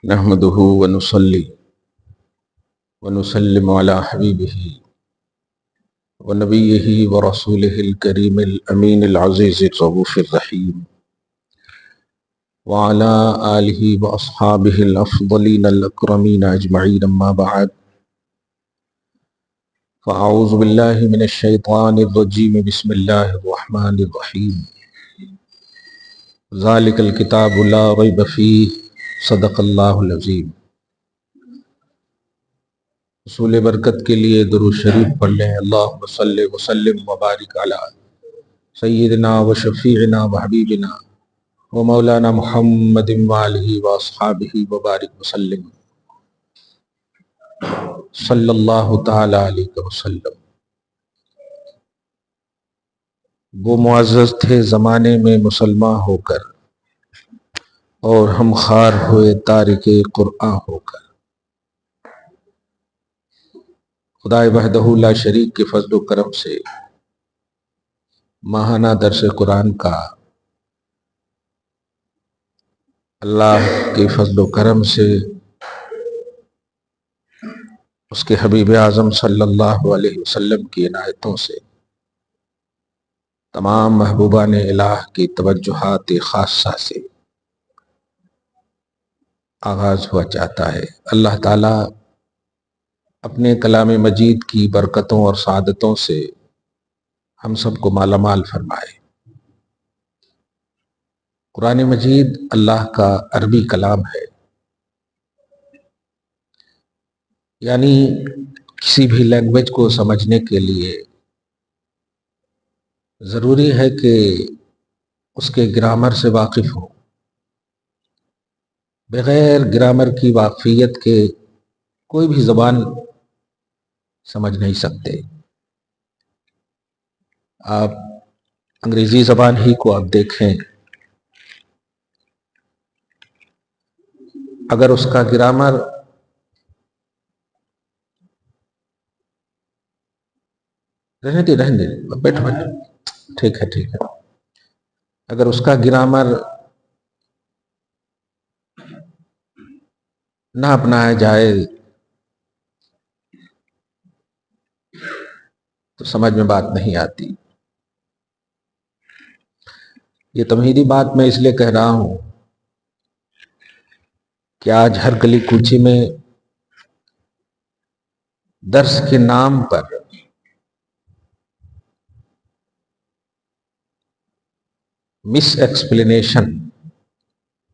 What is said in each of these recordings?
نحمده ونصلي ونسلم على حبيبه ونبيه ورسوله الكريم الأمين العزيز الرؤوف الرحيم وعلى آله وأصحابه الأفضلين الأكرمين أجمعين. أما بعد، فأعوذ بالله من الشيطان الرجيم. بسم الله الرحمن الرحيم. ذلك الكتاب لا ريب فيه. صدق اللہ العظیم. حصول برکت کے لیے درود شریف پڑھ لیں. اللہم صلی وسلم وبارک علی سیدنا و شفیعنا و حبیبنا و مولانا محمد وآلہ و اصحابہ وبارک وسلم صلی اللہ تعالی علیہ وسلم. وہ معزز تھے زمانے میں مسلمان ہو کر، اور ہم خوار ہوئے تارک قرآن ہو کر. خدائے وحدہ لا شریک کے فضل و کرم سے ماہانہ درس قرآن کا اللہ کے فضل و کرم سے اس کے حبیب اعظم صلی اللہ علیہ وسلم کی عنایتوں سے تمام محبوبان الہ کی توجہات خاصہ سے آغاز ہوا چاہتا ہے. اللہ تعالیٰ اپنے کلام مجید کی برکتوں اور سعادتوں سے ہم سب کو مالا مال فرمائے. قرآن مجید اللہ کا عربی کلام ہے، یعنی کسی بھی لینگویج کو سمجھنے کے لیے ضروری ہے کہ اس کے گرامر سے واقف ہو. بغیر گرامر کی واقفیت کے کوئی بھی زبان سمجھ نہیں سکتے. آپ انگریزی زبان ہی کو آپ دیکھیں، اگر اس کا گرامر رہنے دے بیٹھو ٹھیک ہے اگر اس کا گرامر نہ اپنایا جائے تو سمجھ میں بات نہیں آتی. یہ تمہیدی بات میں اس لیے کہہ رہا ہوں کہ آج ہر گلی کوچی میں درس کے نام پر مس ایکسپلینیشن،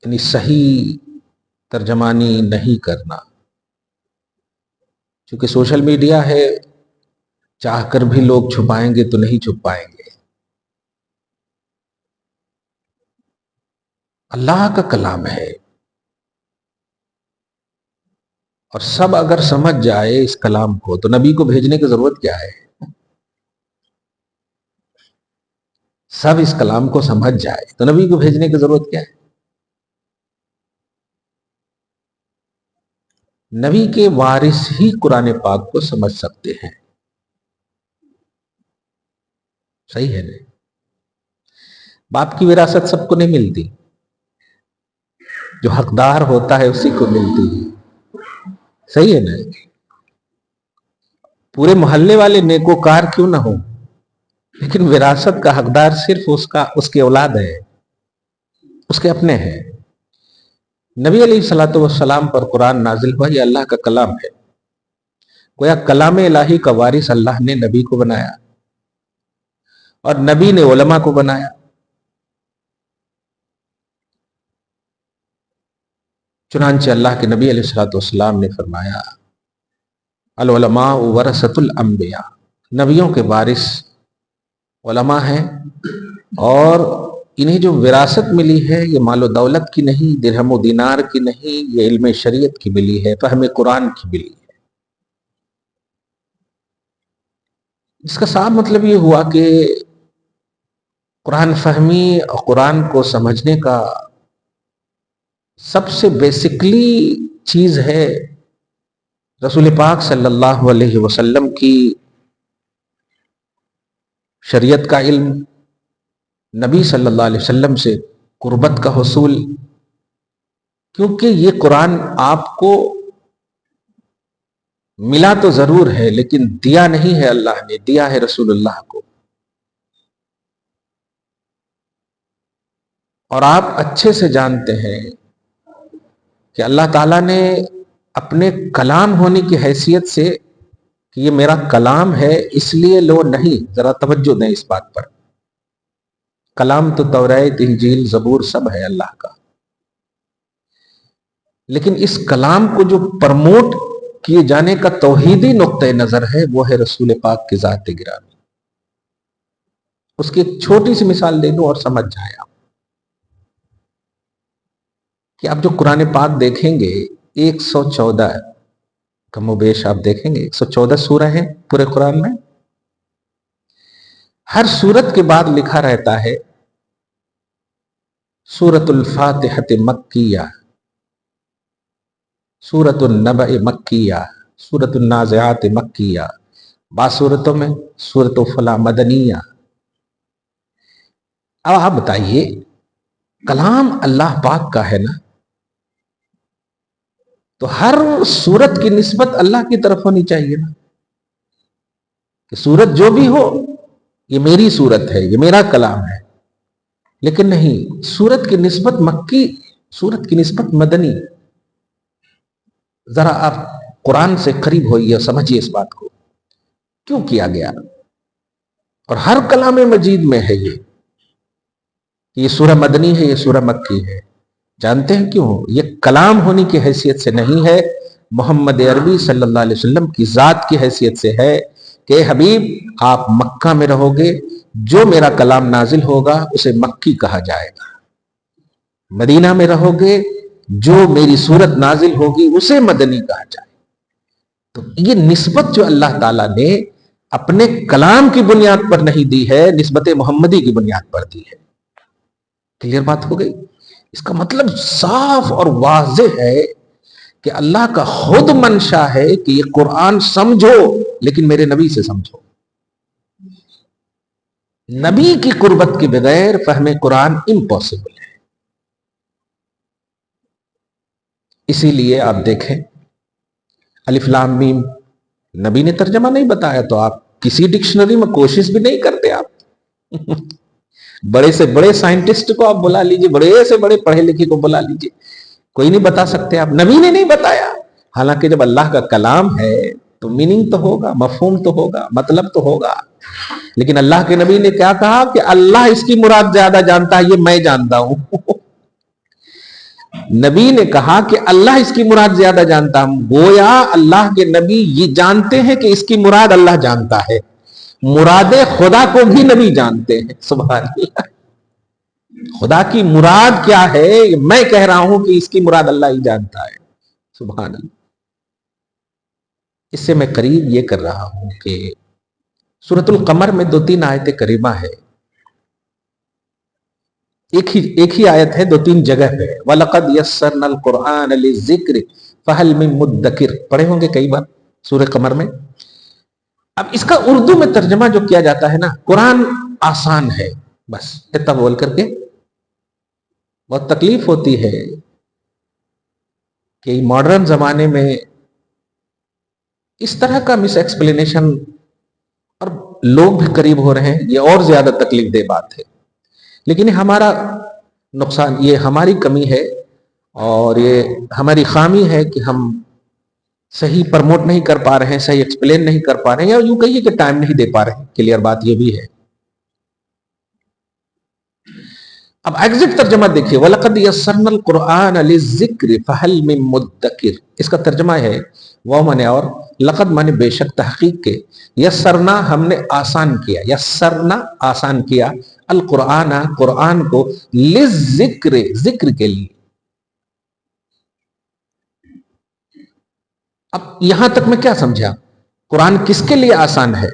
یعنی صحیح ترجمانی نہیں کرنا. چونکہ سوشل میڈیا ہے، چاہ کر بھی لوگ چھپائیں گے تو نہیں چھپ پائیں گے. اللہ کا کلام ہے، اور سب اگر سمجھ جائے اس کلام کو تو نبی کو بھیجنے کی ضرورت کیا ہے؟ سب اس کلام کو سمجھ جائے تو نبی کو بھیجنے کی ضرورت کیا ہے؟ نبی کے وارث ہی قرآن پاک کو سمجھ سکتے ہیں. صحیح ہے نا؟ باپ کی وراثت سب کو نہیں ملتی، جو حقدار ہوتا ہے اسی کو ملتی ہے. صحیح ہے نا؟ پورے محلے والے نیکوکار کیوں نہ ہو، لیکن وراثت کا حقدار صرف اس کے اولاد ہے، اس کے اپنے ہیں. نبی علیہ الصلوۃ والسلام پر قرآن نازل ہوا، یہ اللہ کا کلام ہے. گویا کلام الہی کا وارث اللہ نے نبی کو بنایا، اور نبی نے علماء کو بنایا. چنانچہ اللہ کے نبی علیہ الصلوۃ والسلام نے فرمایا، العلماء ورثۃ الانبیاء، نبیوں کے وارث علماء ہیں، اور انہیں جو وراثت ملی ہے یہ مال و دولت کی نہیں، درہم و دینار کی نہیں، یہ علم شریعت کی ملی ہے، فہم قرآن کی ملی ہے. اس کا صاف مطلب یہ ہوا کہ قرآن فہمی اور قرآن کو سمجھنے کا سب سے بیسکلی چیز ہے رسول پاک صلی اللہ علیہ وسلم کی شریعت کا علم، نبی صلی اللہ علیہ وسلم سے قربت کا حصول، کیونکہ یہ قرآن آپ کو ملا تو ضرور ہے لیکن دیا نہیں ہے اللہ نے، دیا ہے رسول اللہ کو. اور آپ اچھے سے جانتے ہیں کہ اللہ تعالیٰ نے اپنے کلام ہونے کی حیثیت سے کہ یہ میرا کلام ہے اس لیے لو نہیں، ذرا توجہ دیں اس بات پر. کلام تو توریت، انجیل، زبور سب ہے اللہ کا، لیکن اس کلام کو جو پرموٹ کیے جانے کا توحیدی نقطۂ نظر ہے وہ ہے رسول پاک کی ذات گرامی. اس کی ایک چھوٹی سی مثال دے دوں اور سمجھ جائیں آپ کہ آپ جو قرآن پاک دیکھیں گے 114 کم و بیش آپ دیکھیں گے 114 سورہ ہیں پورے قرآن میں. ہر سورت کے بعد لکھا رہتا ہے سورۃ الفاتحۃ مکیہ، سورۃ النبأ مکیہ، سورۃ النازعات مکیہ، بعض صورتوں میں سورۃ فلاں مدنیہ. اب آپ بتائیے کلام اللہ پاک کا ہے نا، تو ہر سورت کی نسبت اللہ کی طرف ہونی چاہیے نا، کہ سورت جو بھی ہو یہ میری سورت ہے، یہ میرا کلام ہے. لیکن نہیں، سورت کی نسبت مکی، سورت کی نسبت مدنی. ذرا آپ قرآن سے قریب ہوئیے اور سمجھیے اس بات کو کیوں کیا گیا. اور ہر کلام مجید میں ہے یہ سورہ مدنی ہے، یہ سورہ مکی ہے. جانتے ہیں کیوں؟ یہ کلام ہونے کی حیثیت سے نہیں ہے، محمد عربی صلی اللہ علیہ وسلم کی ذات کی حیثیت سے ہے کہ حبیب آپ مکہ میں رہو گے، جو میرا کلام نازل ہوگا اسے مکی کہا جائے گا. مدینہ میں رہو گے، جو میری صورت نازل ہوگی اسے مدنی کہا جائے. تو یہ نسبت جو اللہ تعالیٰ نے اپنے کلام کی بنیاد پر نہیں دی ہے، نسبت محمدی کی بنیاد پر دی ہے. کلیئر بات ہو گئی؟ اس کا مطلب صاف اور واضح ہے کہ اللہ کا خود منشا ہے کہ یہ قرآن سمجھو لیکن میرے نبی سے سمجھو. نبی کی قربت کے بغیر فہم قرآن امپاسبل ہے. اسی لیے آپ دیکھیں الف لام میم نبی نے ترجمہ نہیں بتایا تو آپ کسی ڈکشنری میں کوشش بھی نہیں کرتے. آپ بڑے سے بڑے سائنٹسٹ کو آپ بلا لیجئے، بڑے سے بڑے پڑھے لکھے کو بلا لیجئے، کوئی نہیں بتا سکتے آپ. نبی نے نہیں بتایا. حالانکہ جب اللہ کا کلام ہے تو میننگ تو ہوگا، مفہوم تو ہوگا، مطلب تو ہوگا. لیکن اللہ کے نبی نے کیا کہا کہ اللہ اس کی مراد زیادہ جانتا ہے، یہ میں جانتا ہوں. نبی نے کہا کہ اللہ اس کی مراد زیادہ جانتا ہوں. گویا اللہ کے نبی یہ جانتے ہیں کہ اس کی مراد اللہ جانتا ہے. مراد خدا کو بھی نبی جانتے ہیں. سبحان اللہ. خدا کی مراد کیا ہے میں کہہ رہا ہوں کہ اس کی مراد اللہ ہی جانتا ہے. سبحان اللہ. اس سے میں قریب یہ کر رہا ہوں کہ سورۃ القمر میں 2-3 آیتیں کریمہ ہے. ایک ہی آیت ہے 2-3 جگہ پہ. وَلَقَدْ يَسَّرْنَا الْقُرْآنَ لِلذِّكْرِ فَهَلْ مِن مُدَّكِرٍ پڑھے ہوں گے کئی بار سورہ قمر میں. اب اس کا اردو میں ترجمہ جو کیا جاتا ہے نا، قرآن آسان ہے، بس اتنا بول کر کے. بہت تکلیف ہوتی ہے کہ ماڈرن زمانے میں اس طرح کا مس ایکسپلینیشن، اور لوگ بھی قریب ہو رہے ہیں، یہ اور زیادہ تکلیف دہ بات ہے. لیکن یہ ہمارا نقصان، یہ ہماری کمی ہے اور یہ ہماری خامی ہے کہ ہم صحیح پرموٹ نہیں کر پا رہے ہیں، صحیح ایکسپلین نہیں کر پا رہے ہیں، یا یوں کہیے کہ ٹائم نہیں دے پا رہے ہیں. کلیئر بات یہ بھی ہے. اب ایگزیکٹ ترجمہ دیکھیے وَلَقَدْ يَسَّرْنَا الْقُرْآنَ لِلذِّكْرِ فَهَلْ مِن مُدَّكِرٍ. اس کا ترجمہ ہے وہ مانے اور لقد مانے بے شک، تحقیق کے، یسرنا ہم نے آسان کیا، یسرنا آسان کیا، القرآن قرآن کو، للذکر ذکر کے لیے. اب یہاں تک میں کیا سمجھا؟ قرآن کس کے لیے آسان ہے؟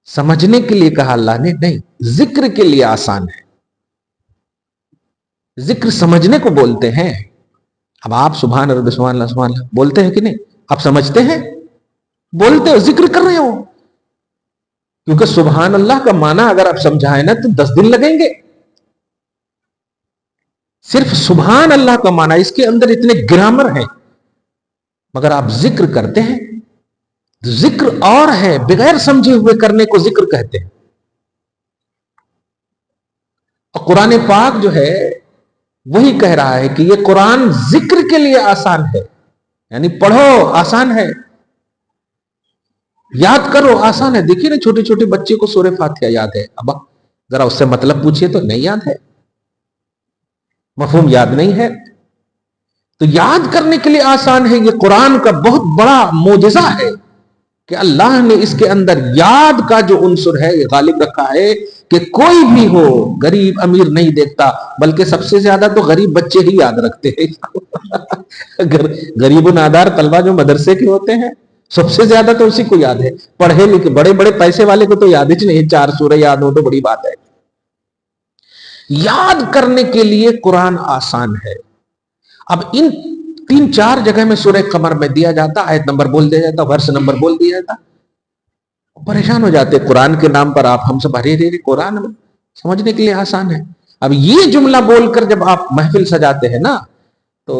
سمجھنے کے لیے کہا اللہ نے؟ نہیں، ذکر کے لیے آسان ہے. ذکر سمجھنے کو بولتے ہیں. اب آپ سبحان رب سبحان اللہ سبحان اللہ بولتے ہیں کہ نہیں؟ آپ سمجھتے ہیں؟ بولتے ہو، ذکر کر رہے ہو. کیونکہ سبحان اللہ کا معنی اگر آپ سمجھائیں نا تو 10 دن لگیں گے. صرف سبحان اللہ کا معنی، اس کے اندر اتنے گرامر ہیں، مگر آپ ذکر کرتے ہیں، ذکر اور ہے، بغیر سمجھے ہوئے کرنے کو ذکر کہتے ہیں۔ اور قرآن پاک جو ہے وہی کہہ رہا ہے کہ یہ قرآن ذکر کے لیے آسان ہے، یعنی پڑھو آسان ہے، یاد کرو آسان ہے۔ دیکھیے نا چھوٹے چھوٹے بچے کو سورہ فاتحہ یاد ہے، اب ذرا اس سے مطلب پوچھئے تو نہیں یاد ہے، مفہوم یاد نہیں ہے۔ تو یاد کرنے کے لیے آسان ہے، یہ قرآن کا بہت بڑا معجزہ ہے کہ اللہ نے اس کے اندر یاد کا جو عنصر ہے یہ غالب رکھا ہے، کہ کوئی بھی ہو غریب امیر نہیں دیکھتا، بلکہ سب سے زیادہ تو غریب بچے ہی یاد رکھتے ہیں۔ غریب و نادار طلبہ جو مدرسے کے ہوتے ہیں سب سے زیادہ تو اسی کو یاد ہے، پڑھے لکھے بڑے بڑے پیسے والے کو تو یاد ہی نہیں، 4 سورہ یاد ہو تو بڑی بات ہے۔ یاد کرنے کے لیے قرآن آسان ہے۔ اب ان 3-4 جگہ میں سورہ قمر میں دیا جاتا، آیت نمبر بول دیا جاتا، ورس نمبر بول دیا جاتا، پریشان ہو جاتے قرآن کے نام پر آپ ہم سب، ہرے قرآن میں سمجھنے کے لیے آسان ہے۔ اب یہ جملہ بول کر جب آپ محفل سجاتے ہیں نا، تو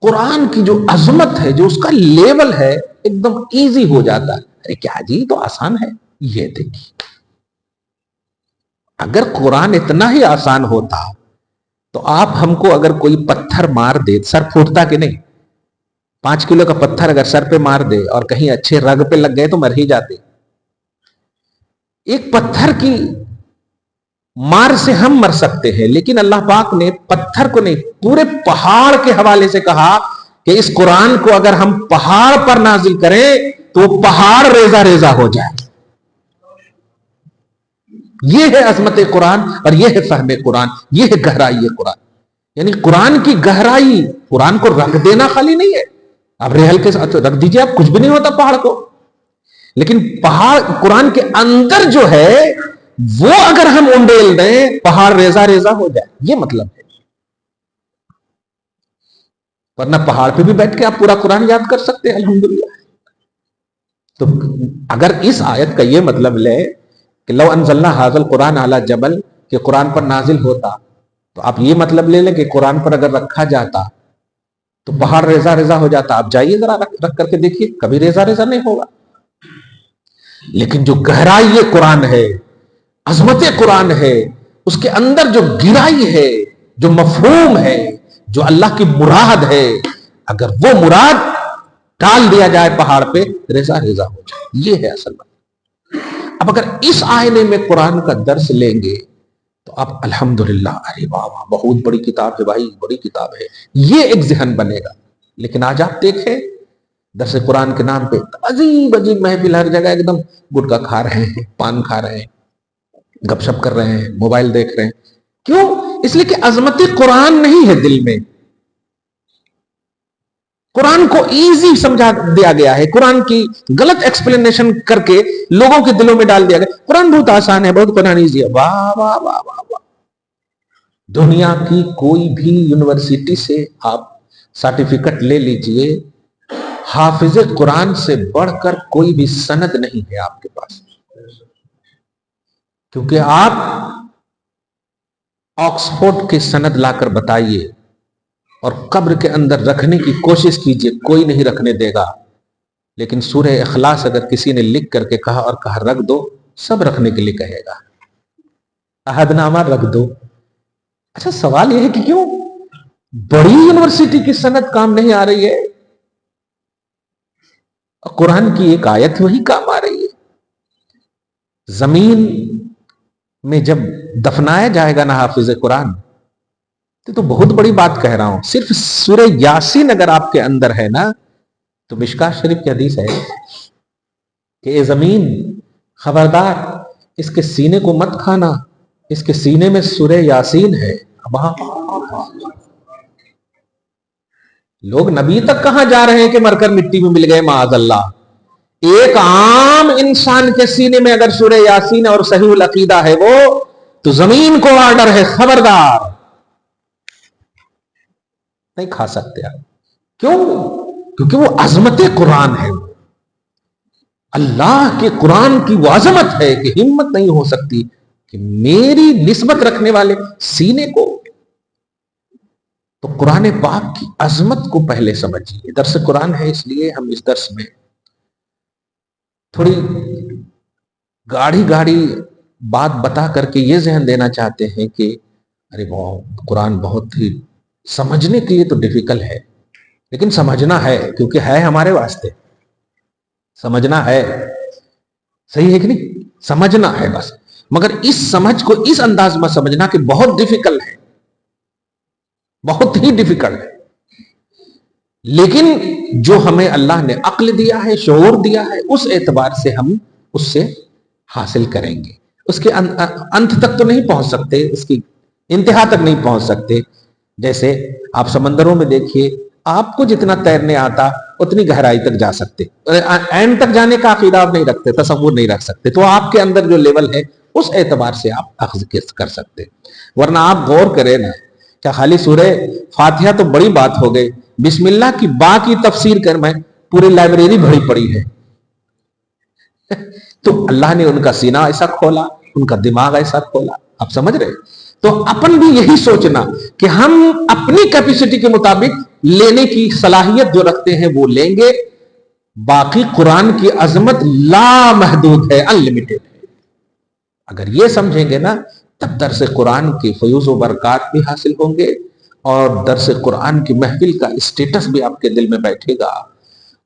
قرآن کی جو عظمت ہے، جو اس کا لیول ہے، ایک دم ایزی ہو جاتا ہے۔ ارے کیا جی تو آسان ہے، یہ دیکھیے اگر قرآن اتنا ہی آسان ہوتا تو آپ ہم کو اگر کوئی پتھر مار دے، سر پھوٹتا کہ نہیں؟ 5 کلو کا پتھر اگر سر پہ مار دے اور کہیں اچھے رگ پہ لگ گئے تو مر ہی جاتے۔ ایک پتھر کی مار سے ہم مر سکتے ہیں، لیکن اللہ پاک نے پتھر کو نہیں، پورے پہاڑ کے حوالے سے کہا کہ اس قرآن کو اگر ہم پہاڑ پر نازل کریں تو پہاڑ ریزہ ریزہ ہو جائے۔ یہ ہے عظمت قرآن اور یہ ہے فہم قرآن، یہ ہے گہرائی قرآن۔ یعنی قرآن کی گہرائی، قرآن کو رکھ دینا خالی نہیں ہے، اب ریحل کے ساتھ رکھ دیجئے، آپ کچھ بھی نہیں ہوتا پہاڑ کو، لیکن پہاڑ قرآن کے اندر جو ہے وہ اگر ہم انڈیل دیں پہاڑ ریزہ ریزہ ہو جائے، یہ مطلب ہے۔ ورنہ پہاڑ پہ بھی بیٹھ کے آپ پورا قرآن یاد کر سکتے ہیں الحمدللہ۔ تو اگر اس آیت کا یہ مطلب لے کہ لو انزلنا ھذا القرآن علی جبل، کہ قرآن پر نازل ہوتا، تو آپ یہ مطلب لے لیں کہ قرآن پر اگر رکھا جاتا تو پہاڑ ریزہ ریزہ ہو جاتا۔ آپ جائیے ذرا رکھ کر کے دیکھیے، کبھی ریزہ ریزہ نہیں ہوگا۔ لیکن جو گہرائی یہ قرآن ہے، عظمت قرآن ہے، اس کے اندر جو گہرائی ہے، جو مفہوم ہے، جو اللہ کی مراد ہے، اگر وہ مراد ڈال دیا جائے پہاڑ پہ ریزہ ریزہ ہو جائے، یہ ہے اصل بات۔ اب اگر اس آئینے میں قرآن کا درس لیں گے تو آپ الحمدللہ، ارے واہ واہ بہت بڑی کتاب ہے بھائی، بڑی کتاب ہے، یہ ایک ذہن بنے گا۔ لیکن آج آپ دیکھیں درس قرآن کے نام پہ عجیب عجیب محفل، ہر جگہ ایک دم گٹکا کھا رہے ہیں، پان کھا رہے ہیں، گپ شپ کر رہے ہیں، موبائل دیکھ رہے ہیں۔ کیوں؟ اس لیے کہ عظمت قرآن نہیں ہے دل میں۔ قرآن کو ایزی سمجھا دیا گیا ہے، قرآن کی غلط ایکسپلینیشن کر کے لوگوں کے دلوں میں ڈال دیا گیا۔ قرآن بہت آسان ہے، بہت قرآن ایزی ہے، واہ واہ واہ واہ واہ۔ دنیا کی کوئی بھی یونیورسٹی سے آپ سرٹیفکیٹ لے لیجئے، حافظ قرآن سے بڑھ کر کوئی بھی سند نہیں ہے آپ کے پاس، کیونکہ آپ آکسفورڈ کے سند لا کر بتائیے اور قبر کے اندر رکھنے کی کوشش کیجئے، کوئی نہیں رکھنے دے گا۔ لیکن سورہ اخلاص اگر کسی نے لکھ کر کے کہا اور کہا رکھ دو، سب رکھنے کے لیے کہے گا، عہد نامہ رکھ دو۔ اچھا سوال یہ ہے کہ کیوں بڑی یونیورسٹی کی سند کام نہیں آ رہی ہے، قرآن کی ایک آیت وہی کام آ رہی ہے۔ زمین میں جب دفنایا جائے گا نا حافظ قرآن، تو بہت بڑی بات کہہ رہا ہوں، صرف سورہ یاسین اگر آپ کے اندر ہے نا، تو مشکاۃ شریف کی حدیث ہے کہ اے زمین خبردار اس کے سینے کو مت کھانا، اس کے سینے میں سورہ یاسین ہے۔ لوگ نبی تک کہاں جا رہے ہیں کہ مر کر مٹی میں مل گئے معاذ اللہ۔ ایک عام انسان کے سینے میں اگر سورہ یاسین اور صحیح العقیدہ ہے وہ، تو زمین کو آرڈر ہے خبردار نہیں کھا سکتے آپ۔ کیوں؟ کیونکہ وہ عظمت قرآن ہے، اللہ کے قرآن کی وہ عظمت ہے کہ ہمت نہیں ہو سکتی کہ میری نسبت رکھنے والے سینے کو تو قرآن پاک کی عظمت کو پہلے سمجھیے. درس قرآن ہے، اس لیے ہم اس درس میں تھوڑی گاڑی گاڑی بات بتا کر کے یہ ذہن دینا چاہتے ہیں کہ ارے وہ قرآن بہت ہی سمجھنے کے لیے تو ڈیفیکلٹ ہے، لیکن سمجھنا ہے، کیونکہ ہے ہمارے واسطے. سمجھنا ہے، صحیح ہے کہ نہیں؟ سمجھنا ہے بس، مگر اس سمجھ کو اس انداز میں سمجھنا کہ بہت ڈیفیکلٹ ہے، بہت ہی ڈیفیکلٹ ہے. لیکن جو ہمیں اللہ نے عقل دیا ہے، شعور دیا ہے، اس اعتبار سے ہم اس سے حاصل کریں گے. اس کے انت تک تو نہیں پہنچ سکتے، اس کی انتہا تک نہیں پہنچ سکتے. جیسے آپ سمندروں میں دیکھیے، آپ کو جتنا تیرنے آتا اتنی گہرائی تک جا سکتے، اینڈ تک جانے کا عقیدہ آپ نہیں رکھتے، تصور نہیں رکھ سکتے. تو آپ کے اندر جو لیول ہے اس اعتبار سے آپ اخذ کر سکتے. ورنہ آپ غور کریں نا، کیا خالی سورہ فاتحہ تو بڑی بات ہو گئی، بسم اللہ کی با کی تفسیر کر میں پوری لائبریری بھری پڑی ہے. تو اللہ نے ان کا سینہ ایسا کھولا، ان کا دماغ ایسا کھولا. آپ سمجھ رہے؟ تو اپن بھی یہی سوچنا کہ ہم اپنی کیپیسٹی کے مطابق لینے کی صلاحیت جو رکھتے ہیں وہ لیں گے. باقی قرآن کی عظمت لامحدود ہے، انلمیٹڈ ہے. اگر یہ سمجھیں گے نا، تب درس قرآن کی فیوز و برکات بھی حاصل ہوں گے، اور درس قرآن کی محفل کا اسٹیٹس بھی آپ کے دل میں بیٹھے گا.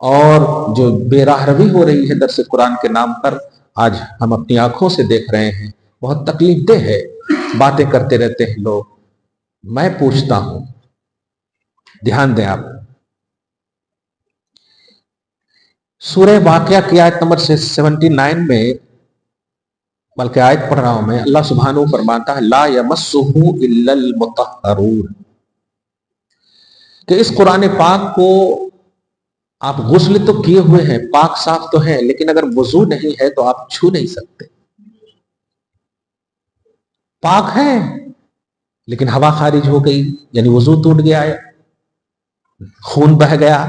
اور جو بے راہ روی ہو رہی ہے درس قرآن کے نام پر، آج ہم اپنی آنکھوں سے دیکھ رہے ہیں، بہت تکلیف دہ ہے. باتیں کرتے رہتے ہیں لوگ. میں پوچھتا ہوں، دھیان دیں آپ، سورہ واقعہ کی آیت نمبر 79 میں، بلکہ آیت پڑھ رہا ہوں میں، اللہ سبحانہ فرماتا ہے لا یمسہ الا المطہرون، کہ اس قرآن پاک کو آپ غسل تو کیے ہوئے ہیں، پاک صاف تو ہیں، لیکن اگر وضو نہیں ہے تو آپ چھو نہیں سکتے. پاک ہے لیکن ہوا خارج ہو گئی، یعنی وضو ٹوٹ گیا ہے، خون بہ گیا،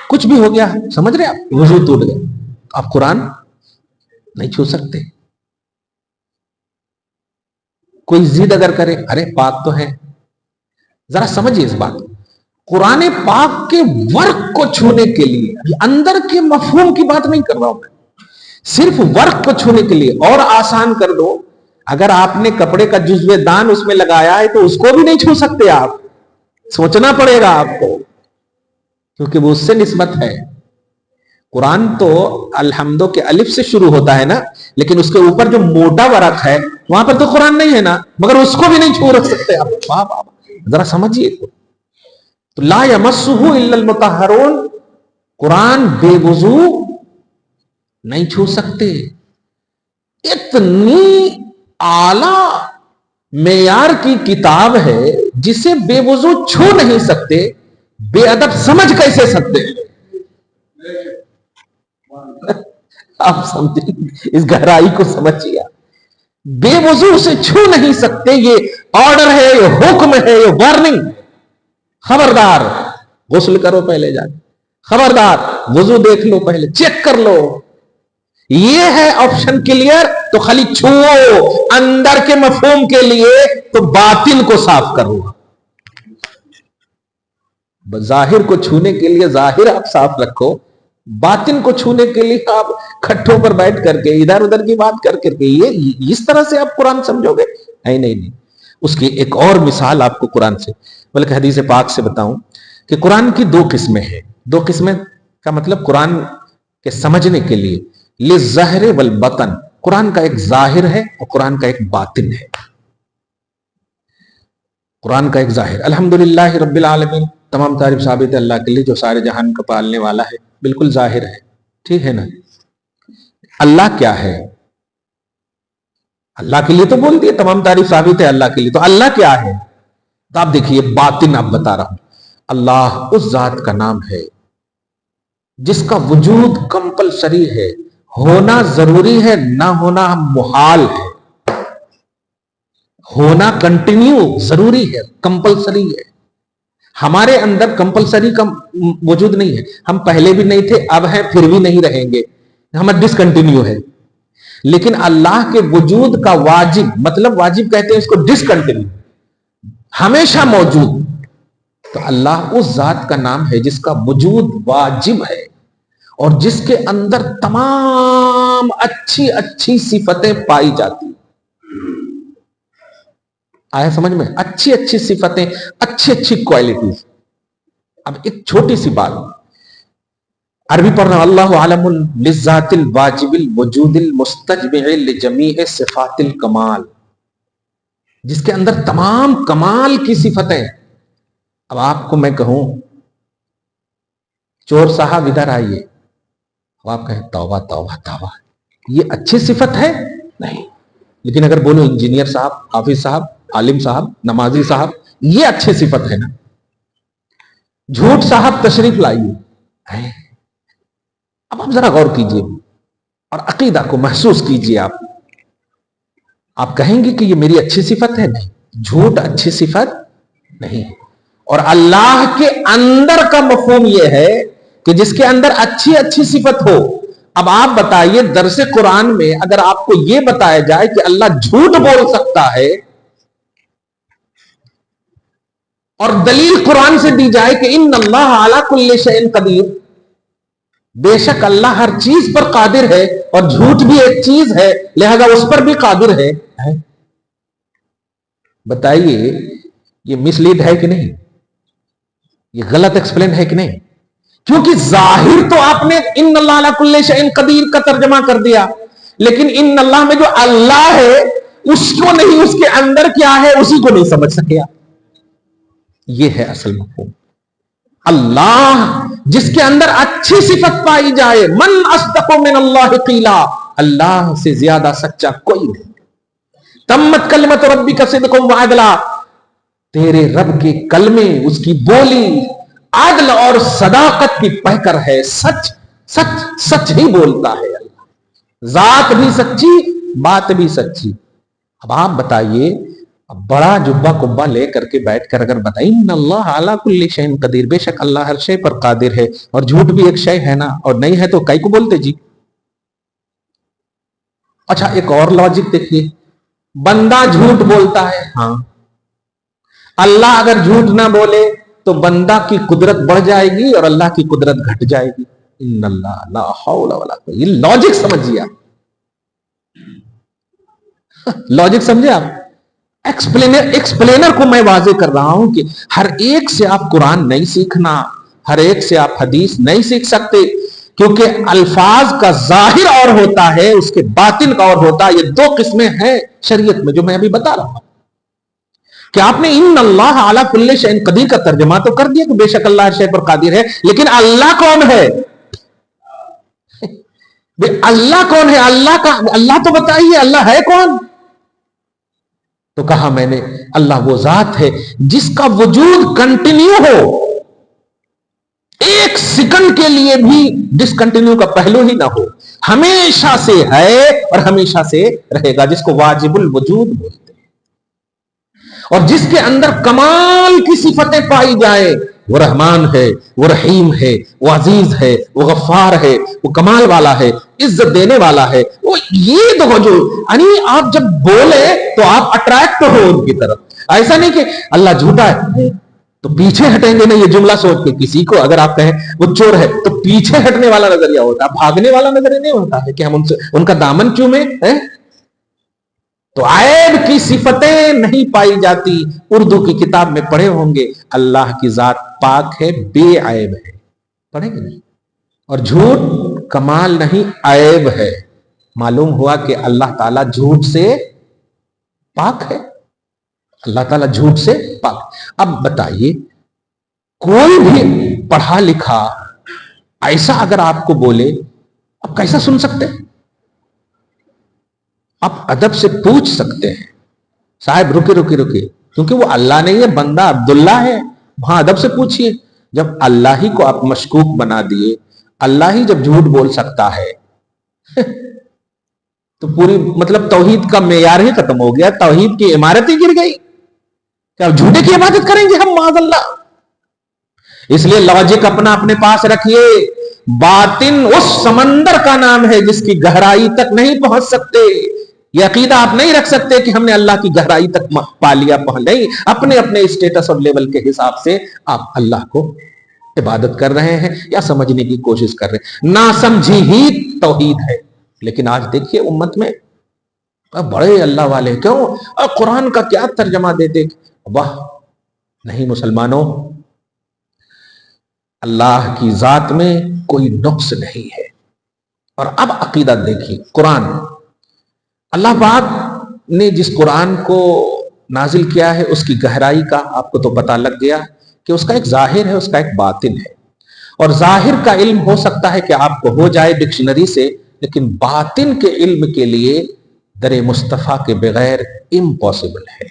کچھ بھی ہو گیا، سمجھ رہے آپ، وضو ٹوٹ گیا، آپ قرآن نہیں چھو سکتے. کوئی ضد اگر کرے ارے پاک تو ہے، ذرا سمجھیے اس بات. قرآن پاک کے ورق کو چھونے کے لیے، اندر کے مفہوم کی بات نہیں کر رہا ہوں میں، صرف ورق کو چھونے کے لیے. اور آسان کر دو، اگر آپ نے کپڑے کا جزو دان اس میں لگایا ہے تو اس کو بھی نہیں چھو سکتے آپ، سوچنا پڑے گا آپ کو، کیونکہ وہ اس سے نسبت ہے. قرآن تو الحمدو کے الف سے شروع ہوتا ہے نا، لیکن اس کے اوپر جو موٹا ورق ہے وہاں پر تو قرآن نہیں ہے نا، مگر اس کو بھی نہیں چھو رکھ سکتے آپ. واہ واہ، ذرا سمجھیے. تو لا یمسہ الا المطہرون، قرآن بے وضو نہیں چھو سکتے. اتنی اعلی معیار کی کتاب ہے جسے بے وضو چھو نہیں سکتے، بے ادب سمجھ کیسے سکتے؟ آپ سمجھیں، اس گہرائی کو سمجھیے. بے وضو سے چھو نہیں سکتے، یہ آرڈر ہے، یہ حکم ہے، یہ وارننگ. خبردار غسل کرو پہلے جا کے، خبردار وضو دیکھ لو، پہلے چیک کر لو. یہ ہے آپشن کلیئر، تو خالی چھو. اندر کے مفہوم کے لیے تو باطن کو صاف کرو. ظاہر کو چھونے کے لیے ظاہر آپ صاف رکھو، باطن کو چھونے کے لیے آپ کھٹوں پر بیٹھ کر کے ادھر ادھر کی بات کر کے یہ اس طرح سے آپ قرآن سمجھو گے؟ نہیں. اس کی ایک اور مثال آپ کو قرآن سے، بلکہ حدیث پاک سے بتاؤں کہ قرآن کی دو قسمیں ہیں. دو قسمیں کا مطلب قرآن کے سمجھنے کے لیے، للظاہر والبطن، قرآن کا ایک ظاہر ہے اور قرآن کا ایک باطن ہے. قرآن کا ایک ظاہر، الحمدللہ رب العالمین، تمام تعریف ثابت ہے اللہ کے لیے جو سارے جہان کا پالنے والا ہے، بالکل ظاہر ہے، ٹھیک ہے نا. اللہ کیا ہے؟ اللہ کے لیے تو بول دیے تمام تعریف ثابت ہے اللہ کے لیے، تو اللہ کیا ہے؟ تو آپ دیکھیے باطن آپ بتا رہا ہوں. اللہ اس ذات کا نام ہے جس کا وجود کمپلسری ہے، ہونا ضروری ہے، نہ ہونا محال ہے. ہونا کنٹینیو ضروری ہے، کمپلسری ہے. ہمارے اندر کمپلسری کا وجود نہیں ہے، ہم پہلے بھی نہیں تھے، اب ہیں، پھر بھی نہیں رہیں گے، ہم ڈسکنٹینیو ہے. لیکن اللہ کے وجود کا واجب، مطلب واجب کہتے ہیں اس کو ڈسکنٹینیو، ہمیشہ موجود. تو اللہ اس ذات کا نام ہے جس کا وجود واجب ہے اور جس کے اندر تمام اچھی اچھی صفتیں پائی جاتی. آیا سمجھ میں؟ اچھی اچھی صفتیں، اچھی اچھی کوالٹیز. اب ایک چھوٹی سی بات، عربی پڑھنا. اللہ عالم للذات الواجب الوجود المستجمع لجمیع صفات الکمال، جس کے اندر تمام کمال کی صفتیں. اب آپ کو میں کہوں چور صاحب ادھر آئیے، اب آپ کہیں توبہ توبہ توبہ، یہ اچھی صفت ہے؟ نہیں. لیکن اگر بولو انجینئر صاحب، حافظ صاحب، عالم صاحب، نمازی صاحب، یہ اچھی صفت ہے نا. جھوٹ صاحب تشریف لائیے. اب آپ ذرا غور کیجئے اور عقیدہ کو محسوس کیجئے. آپ کہیں گے کہ یہ میری اچھی صفت ہے؟ نہیں، جھوٹ اچھی صفت نہیں. اور اللہ کے اندر کا مفہوم یہ ہے کہ جس کے اندر اچھی اچھی صفت ہو. اب آپ بتائیے درس قرآن میں اگر آپ کو یہ بتایا جائے کہ اللہ جھوٹ بول سکتا ہے اور دلیل قرآن سے دی جائے کہ ان اللہ علی کل شیء قدیر، بے شک اللہ ہر چیز پر قادر ہے، اور جھوٹ بھی ایک چیز ہے لہذا اس پر بھی قادر ہے، بتائیے یہ مس لیڈ ہے کہ نہیں؟ یہ غلط ایکسپلین ہے کہ نہیں؟ کیونکہ ظاہر تو آپ نے ان اللہ علی کل شیء قدیر کا ترجمہ کر دیا، لیکن ان اللہ میں جو اللہ ہے اس کو نہیں، اس کے اندر کیا ہے اسی کو نہیں سمجھ سکے. یہ ہے اصل مفہوم. اللہ جس کے اندر اچھی صفت پائی جائے، من اصدق من اللہ قیلا، اللہ سے زیادہ سچا کوئی نہیں. تمت کلمت ربک صدقا وعدلا، تیرے رب کے کلمے، اس کی بولی عدل اور صداقت کی پہکر ہے. سچ سچ سچ ہی بولتا ہے اللہ، ذات بھی سچی، بات بھی سچی. اب آپ بتائیے، اب بڑا جبہ کبا لے کر کے بیٹھ کر اگر بتائیں ان اللہ علی کل شیء قدیر، بے شک اللہ ہر شے پر قادر ہے، اور جھوٹ بھی ایک شے ہے نا، اور نہیں ہے تو کئی کو بولتے جی. اچھا ایک اور لاجک دیکھیے، بندہ جھوٹ بولتا ہے، ہاں، اللہ اگر جھوٹ نہ بولے تو بندہ کی قدرت بڑھ جائے گی اور اللہ کی قدرت گھٹ جائے گی. ان اللہ لا حول ولا قوت. یہ لاجک سمجھیے آپ، لاجک سمجھے آپ. ایکسپلینر کو میں واضح کر رہا ہوں کہ ہر ایک سے آپ قرآن نہیں سیکھنا، ہر ایک سے آپ حدیث نہیں سیکھ سکتے، کیونکہ الفاظ کا ظاہر اور ہوتا ہے، اس کے باطن کا اور ہوتا ہے. یہ دو قسمیں ہیں شریعت میں جو میں ابھی بتا رہا ہوں. کہ آپ نے ان اللہ علی کل شیء قدیر کا ترجمہ تو کر دیا کہ بے شک اللہ ہر شے پر قادر ہے، لیکن اللہ کون ہے؟ اللہ کون ہے؟ اللہ تو بتائیے، اللہ ہے کون؟ تو کہا میں نے اللہ وہ ذات ہے جس کا وجود کنٹینیو ہو، ایک سیکنڈ کے لیے بھی ڈسکنٹینیو کا پہلو ہی نہ ہو، ہمیشہ سے ہے اور ہمیشہ سے رہے گا، جس کو واجب الوجود بولتے ہیں. اور جس کے اندر کمال کی صفتیں پائی جائے، وہ رحمان ہے، وہ رحیم ہے، وہ عزیز ہے، وہ غفار ہے، وہ کمال والا ہے، عزت دینے والا ہے. وہ یہ دو جو یعنی آپ جب بولے تو آپ اٹریکٹ ہو ان کی طرف. ایسا نہیں کہ اللہ جھوٹا ہے تو پیچھے ہٹیں گے. نہیں، یہ جملہ سوچ کے کسی کو اگر آپ کہیں وہ چور ہے تو پیچھے ہٹنے والا نظریہ ہوتا ہے، بھاگنے والا نظریہ نہیں ہوتا ہے کہ ہم ان کا دامن چومیں. تو عیب کی صفتیں نہیں پائی جاتی. اردو کی کتاب میں پڑھے ہوں گے اللہ کی ذات پاک ہے، بے عیب ہے، پڑھیں گے نہیں. اور جھوٹ کمال نہیں، عیب ہے. معلوم ہوا کہ اللہ تعالیٰ جھوٹ سے پاک ہے، اللہ تعالیٰ جھوٹ سے پاک. اب بتائیے کوئی بھی پڑھا لکھا ایسا اگر آپ کو بولے، اب کیسا سن سکتے ہیں؟ آپ ادب سے پوچھ سکتے ہیں، صاحب رکے رکے رکے، کیونکہ وہ اللہ نہیں ہے، بندہ عبداللہ ہے. وہاں ادب سے پوچھئے. جب اللہ ہی کو آپ مشکوک بنا دیے، اللہ ہی جب جھوٹ بول سکتا ہے تو پوری مطلب توحید کا معیار ہی ختم ہو گیا، توحید کی عمارت ہی گر گئی. کیا جھوٹے کی عبادت کریں گے ہم معاذ اللہ؟ اس لیے لاجک اپنے پاس رکھیے. باطن اس سمندر کا نام ہے جس کی گہرائی تک نہیں پہنچ سکتے. یہ عقیدہ آپ نہیں رکھ سکتے کہ ہم نے اللہ کی گہرائی تک پا لیا نہیں، اپنے اپنے اسٹیٹس اور لیول کے حساب سے آپ اللہ کو عبادت کر رہے ہیں یا سمجھنے کی کوشش کر رہے ہیں. نہ سمجھی ہی توحید ہے. لیکن آج دیکھیے امت میں بڑے اللہ والے کیوں قرآن کا کیا ترجمہ دیتے. واہ نہیں مسلمانوں، اللہ کی ذات میں کوئی نقص نہیں ہے. اور اب عقیدہ دیکھیے، قرآن اللہ پاک نے جس قرآن کو نازل کیا ہے اس کی گہرائی کا آپ کو تو پتہ لگ گیا کہ اس کا ایک ظاہر ہے، اس کا ایک باطن ہے. اور ظاہر کا علم ہو سکتا ہے کہ آپ کو ہو جائے ڈکشنری سے، لیکن باطن کے علم کے لیے در مصطفیٰ کے بغیر امپاسبل ہے.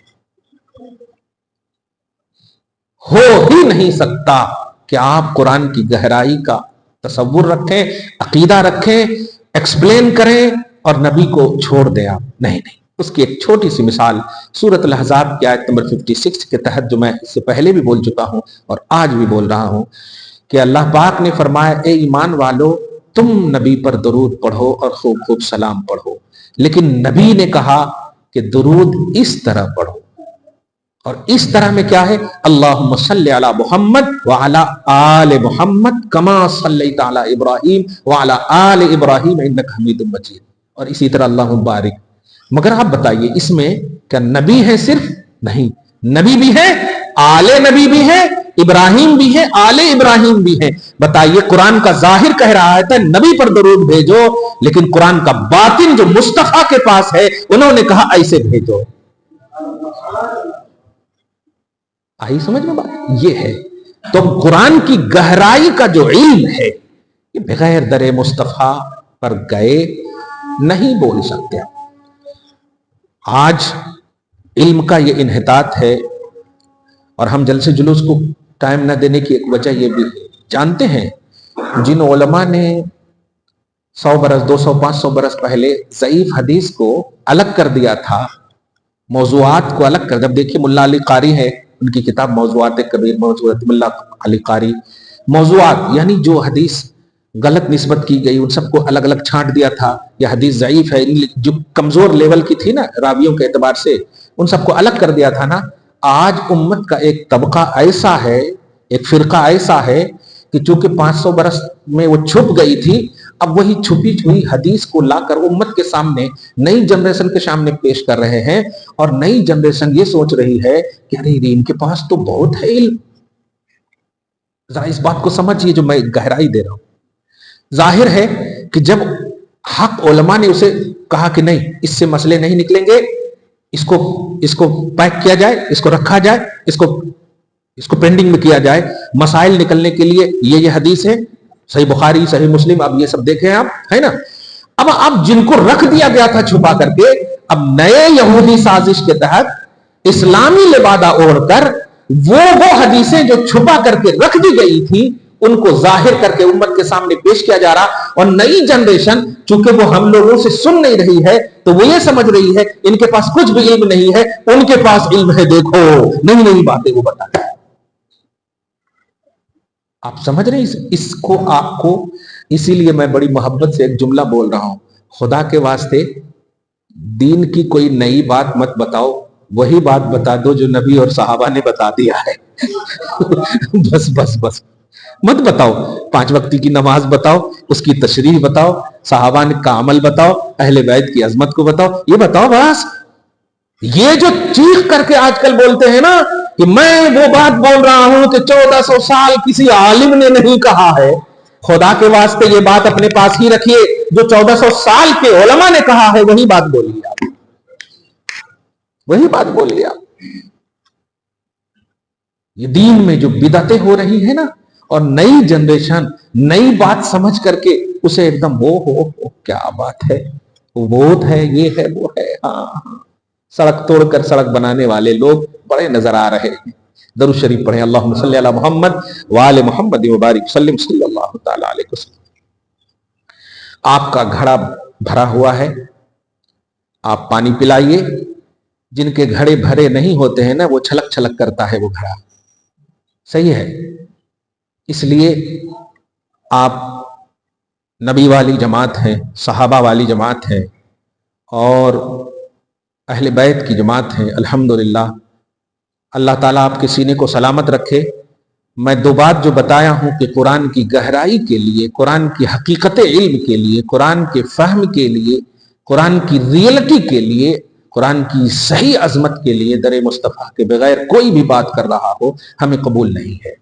ہو ہی نہیں سکتا کہ آپ قرآن کی گہرائی کا تصور رکھیں، عقیدہ رکھیں، ایکسپلین کریں اور نبی کو چھوڑ دیں. آپ نہیں. اس کی ایک چھوٹی سی مثال سورۃ الاحزاب کی آیت نمبر 56 کے تحت، جو میں اس سے پہلے بھی بول چکا ہوں اور آج بھی بول رہا ہوں، کہ اللہ پاک نے فرمایا اے ایمان والو تم نبی پر درود پڑھو اور خوب خوب سلام پڑھو. لیکن نبی نے کہا کہ درود اس طرح پڑھو. اور اس طرح میں کیا ہے؟ اللہم صلی علی محمد وعلی آل محمد کما صلیت علی ابراہیم وعلی آل ابراہیم انک حمید مجید. اور اسی طرح اللہم بارک. مگر آپ بتائیے اس میں کیا نبی ہے صرف؟ نہیں، نبی بھی ہے، آل نبی بھی ہے، ابراہیم بھی ہے، آل ابراہیم بھی ہے. بتائیے قرآن کا ظاہر کہہ رہا ہے نبی پر درود بھیجو، لیکن قرآن کا باطن جو مصطفیٰ کے پاس ہے انہوں نے کہا ایسے بھیجو. آئی سمجھ میں بات؟ یہ ہے. تو قرآن کی گہرائی کا جو علم ہے یہ بغیر در مصطفیٰ پر گئے نہیں بول سکتے. آج علم کا یہ انحطاط ہے اور ہم جلسے جلوس کو ٹائم نہ دینے کی ایک وجہ یہ بھی ہے. جانتے ہیں جن علماء نے 100 برس 200 500 برس پہلے ضعیف حدیث کو الگ کر دیا تھا، موضوعات کو الگ کر دیا. اب دیکھیے ملا علی قاری ہے، ان کی کتاب موضوعات کبیر، موضوعات ملا علی قاری. موضوعات یعنی جو حدیث غلط نسبت کی گئی ان سب کو الگ الگ چھانٹ دیا تھا. یہ حدیث ضعیف ہے، جو کمزور لیول کی تھی نا راویوں کے اعتبار سے ان سب کو الگ کر دیا تھا نا. آج امت کا ایک طبقہ ایسا ہے، ایک فرقہ ایسا ہے کہ چونکہ 500 برس میں وہ چھپ گئی تھی، اب وہی چھپی ہوئی حدیث کو لا کر امت کے سامنے نئی جنریشن کے سامنے پیش کر رہے ہیں. اور نئی جنریشن یہ سوچ رہی ہے کہ ارے ان کے پاس تو بہت ہے علم. ذرا اس بات کو سمجھیے جو میں گہرائی دے رہا ہوں. ظاہر ہے کہ جب حق علماء نے اسے کہا کہ نہیں اس سے مسئلے نہیں نکلیں گے، اس کو پیک کیا جائے، اس کو رکھا جائے، اس کو پینڈنگ میں کیا جائے، مسائل نکلنے کے لیے یہ حدیث ہے، صحیح بخاری صحیح مسلم، اب یہ سب دیکھیں آپ، ہے نا. اب جن کو رکھ دیا گیا تھا چھپا کر کے، اب نئے یہودی سازش کے تحت اسلامی لبادہ اوڑھ کر وہ حدیثیں جو چھپا کر کے رکھ دی گئی تھی ان کو ظاہر کر کے امت کے سامنے پیش کیا جا رہا. اور نئی جنریشن چونکہ وہ ہم لوگوں سے سن نہیں رہی ہے تو وہ یہ سمجھ رہی ہے ان کے پاس کچھ بھی علم نہیں ہے، ان کے پاس علم ہے، دیکھو نئی نئی باتیں وہ بتاتے ہیں. آپ سمجھ رہے ہیں اس کو؟ آپ کو اسی لیے میں بڑی محبت سے ایک جملہ بول رہا ہوں، خدا کے واسطے دین کی کوئی نئی بات مت بتاؤ، وہی بات بتا دو جو نبی اور صحابہ نے بتا دیا ہے. بس بس بس مت بتاؤ. 5 وقتی کی نماز بتاؤ، اس کی تشریح بتاؤ، صحابہ کا عمل بتاؤ، اہل بیت کی عظمت کو بتاؤ، یہ بتاؤ بس. یہ جو چیخ کر کے آج کل بولتے ہیں نا کہ میں وہ بات بول رہا ہوں کہ 1400 سال کسی عالم نے نہیں کہا ہے، خدا کے واسطے یہ بات اپنے پاس ہی رکھیے. جو 1400 سال کے علماء نے کہا ہے وہی بات بولیے آپ، وہی بات بولیے آپ. یہ دین میں جو بدعتیں ہو رہی ہیں نا، اور نئی جنریشن نئی بات سمجھ کر کے اسے ایک دم ہو کیا بات ہے، وہ ہے، یہ ہے، وہ ہے. ہاں سڑک توڑ کر سڑک بنانے والے لوگ بڑے نظر آ رہے ہیں. درود شریف پڑھیں، اللہم صلی علی محمد وآل محمد وبارک وسلم صلی اللہ تعالی علیہ وسلم. آپ کا گھڑا بھرا ہوا ہے، آپ پانی پلائیے. جن کے گھڑے بھرے نہیں ہوتے ہیں نا وہ چھلک چھلک کرتا ہے وہ گھڑا. صحیح ہے. اس لیے آپ نبی والی جماعت ہیں، صحابہ والی جماعت ہیں، اور اہل بیت کی جماعت ہے، الحمدللہ۔ اللہ تعالیٰ آپ کے سینے کو سلامت رکھے۔ میں دو بات جو بتایا ہوں کہ قرآن کی گہرائی کے لیے، قرآن کی حقیقت علم کے لیے، قرآن کے فہم کے لیے، قرآن کی ریئلٹی کے لیے، قرآن کی صحیح عظمت کے لیے در مصطفیٰ کے بغیر کوئی بھی بات کر رہا ہو ہمیں قبول نہیں ہے۔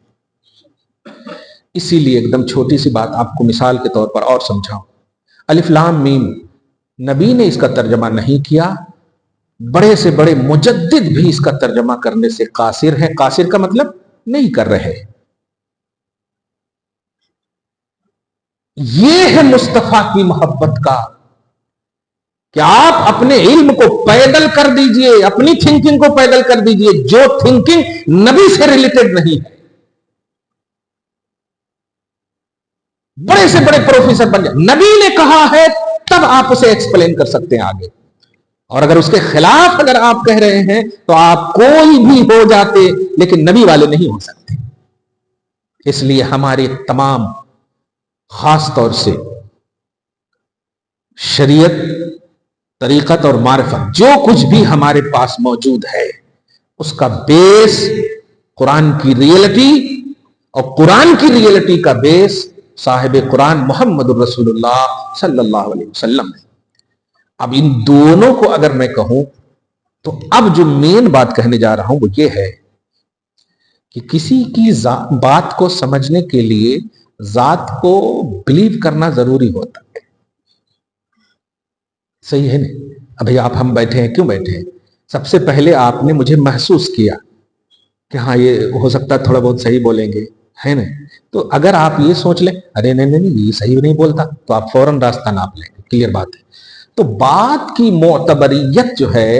اسی لیے ایک دم چھوٹی سی بات آپ کو مثال کے طور پر اور سمجھاؤں۔ الف لام میم نبی نے اس کا ترجمہ نہیں کیا، بڑے سے بڑے مجدد بھی اس کا ترجمہ کرنے سے قاصر ہیں۔ قاصر کا مطلب نہیں کر رہے۔ یہ ہے مصطفیٰ کی محبت کا کہ آپ اپنے علم کو پیدل کر دیجئے، اپنی تھنکنگ کو پیدل کر دیجئے جو تھنکنگ نبی سے ریلیٹڈ نہیں ہے۔ بڑے سے بڑے پروفیسر بن جائے، نبی نے کہا ہے تب آپ اسے ایکسپلین کر سکتے ہیں آگے، اور اگر اس کے خلاف اگر آپ کہہ رہے ہیں تو آپ کوئی بھی ہو جاتے لیکن نبی والے نہیں ہو سکتے۔ اس لیے ہمارے تمام خاص طور سے شریعت، طریقت اور معرفت جو کچھ بھی ہمارے پاس موجود ہے اس کا بیس قرآن کی ریئلٹی، اور قرآن کی ریئلٹی کا بیس صاحب قرآن محمد الرسول اللہ صلی اللہ علیہ وسلم ہے۔ اب ان دونوں کو اگر میں کہوں تو اب جو مین بات کہنے جا رہا ہوں وہ یہ ہے کہ کسی کی بات کو سمجھنے کے لیے ذات کو بلیو کرنا ضروری ہوتا ہے۔ صحیح ہے نا؟ ابھی آپ ہم بیٹھے ہیں، کیوں بیٹھے ہیں؟ سب سے پہلے آپ نے مجھے محسوس کیا کہ ہاں یہ ہو سکتا ہے تھوڑا بہت صحیح بولیں گے، ہے نا؟ تو اگر آپ یہ سوچ لیں ارے نہیں یہ صحیح نہیں بولتا تو آپ فوراً راستہ ناپ لیں گے، کلیئر بات ہے۔ تو بات کی معتبریت جو ہے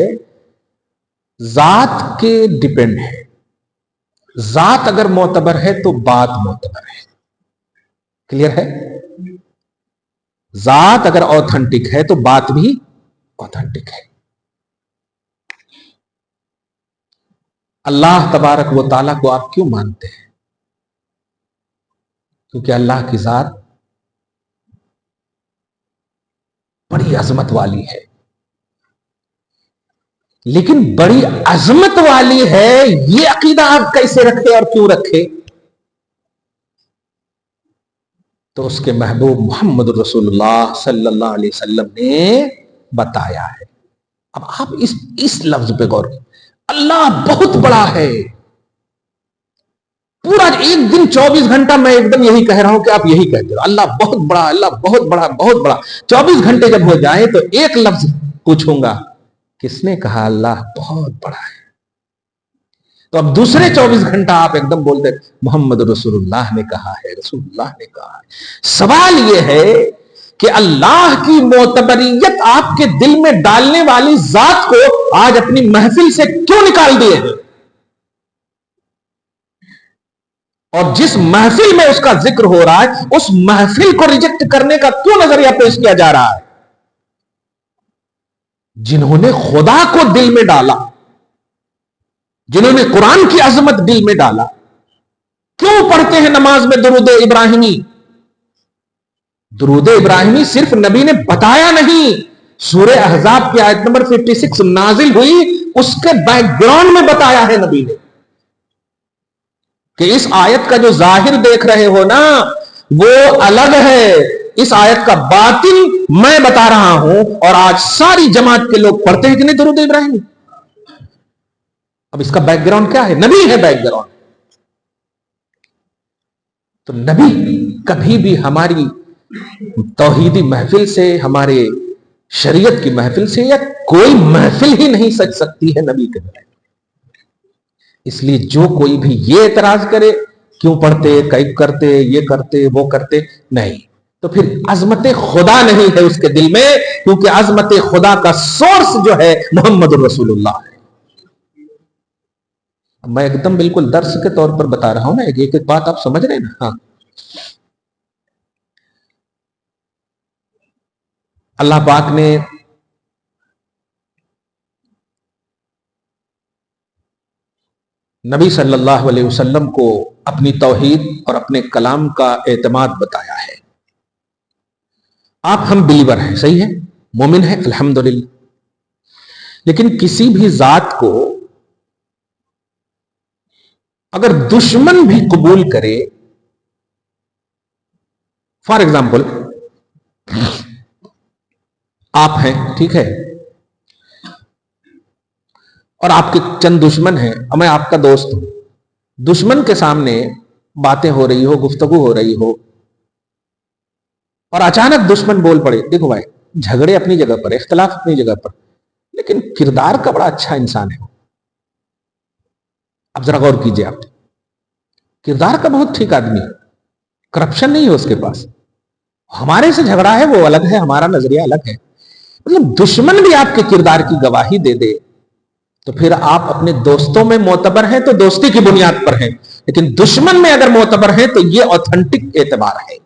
ذات کے ڈیپینڈ ہے۔ ذات اگر معتبر ہے تو بات معتبر ہے، کلیئر ہے؟ ذات اگر اوتھنٹک ہے تو بات بھی اوتھنٹک ہے۔ اللہ تبارک و تعالیٰ کو آپ کیوں مانتے ہیں؟ کیونکہ اللہ کی ذات بڑی عظمت والی ہے، لیکن بڑی عظمت والی ہے یہ عقیدہ آپ کیسے رکھے اور کیوں رکھے؟ تو اس کے محبوب محمد رسول اللہ صلی اللہ علیہ وسلم نے بتایا ہے۔ اب آپ اس لفظ پہ غور کریں، اللہ بہت بڑا ہے۔ پورا ایک دن 24 گھنٹہ میں ایک دم یہی کہہ رہا ہوں کہ آپ یہی کہتے ہو، اللہ بہت بڑا، اللہ بہت بڑا، بہت بڑا۔ 24 گھنٹے جب ہو جائے تو ایک لفظ پوچھوں گا، کس نے کہا اللہ بہت بڑا ہے؟ تو اب دوسرے 24 گھنٹہ آپ ایک دم بولتے محمد رسول اللہ نے کہا ہے، رسول اللہ نے کہا ہے۔ سوال یہ ہے کہ اللہ کی معتبریت آپ کے دل میں ڈالنے والی ذات کو آج اپنی محفل سے کیوں نکال دیے ہیں؟ اور جس محفل میں اس کا ذکر ہو رہا ہے اس محفل کو ریجیکٹ کرنے کا کیوں نظریہ پیش کیا جا رہا ہے؟ جنہوں نے خدا کو دل میں ڈالا، جنہوں نے قرآن کی عظمت دل میں ڈالا، کیوں پڑھتے ہیں نماز میں درود ابراہیمی؟ درود ابراہیمی صرف نبی نے بتایا نہیں، سورہ احزاب کی آیت نمبر 56 نازل ہوئی، اس کے بیک گراؤنڈ میں بتایا ہے نبی نے کہ اس آیت کا جو ظاہر دیکھ رہے ہو نا وہ الگ ہے، اس آیت کا باطن میں بتا رہا ہوں، اور آج ساری جماعت کے لوگ پڑھتے ہیں کہ نہیں درود ابراہیمی؟ اب اس کا بیک گراؤنڈ کیا ہے؟ نبی ہے بیک گراؤنڈ۔ تو نبی کبھی بھی ہماری توحیدی محفل سے، ہمارے شریعت کی محفل سے، یا کوئی محفل ہی نہیں سج سکتی ہے نبی کے بغیر۔ اس لیے جو کوئی بھی یہ اعتراض کرے کیوں پڑھتے، کیف کرتے، یہ کرتے، وہ کرتے، نہیں، تو پھر عظمت خدا نہیں ہے اس کے دل میں، کیونکہ عظمت خدا کا سورس جو ہے محمد الرسول اللہ ہے۔ میں ایک دم بالکل درس کے طور پر بتا رہا ہوں نا، ایک ایک بات آپ سمجھ رہے ہیں نا؟ ہاں، اللہ پاک نے نبی صلی اللہ علیہ وسلم کو اپنی توحید اور اپنے کلام کا اعتماد بتایا ہے۔ آپ ہم بلیور ہیں، صحیح ہے، مومن ہیں، الحمدللہ، لیکن کسی بھی ذات کو اگر دشمن بھی قبول کرے، فار ایگزامپل آپ ہیں، ٹھیک ہے، اور آپ کے چند دشمن ہیں اور میں آپ کا دوست ہوں، دشمن کے سامنے باتیں ہو رہی ہو، گفتگو ہو رہی ہو، اور اچانک دشمن بول پڑے، دیکھو بھائی جھگڑے اپنی جگہ پر، اختلاف اپنی جگہ پر، لیکن کردار کا بڑا اچھا انسان ہے، اب ذرا غور کیجئے، آپ کردار کا بہت ٹھیک آدمی ہے، کرپشن نہیں ہے اس کے پاس، ہمارے سے جھگڑا ہے وہ الگ ہے، ہمارا نظریہ الگ ہے، مطلب دشمن بھی آپ کے کردار کی گواہی دے دے تو پھر آپ اپنے دوستوں میں معتبر ہیں تو دوستی کی بنیاد پر ہیں، لیکن دشمن میں اگر معتبر ہیں تو یہ اوتھنٹک اعتبار ہے،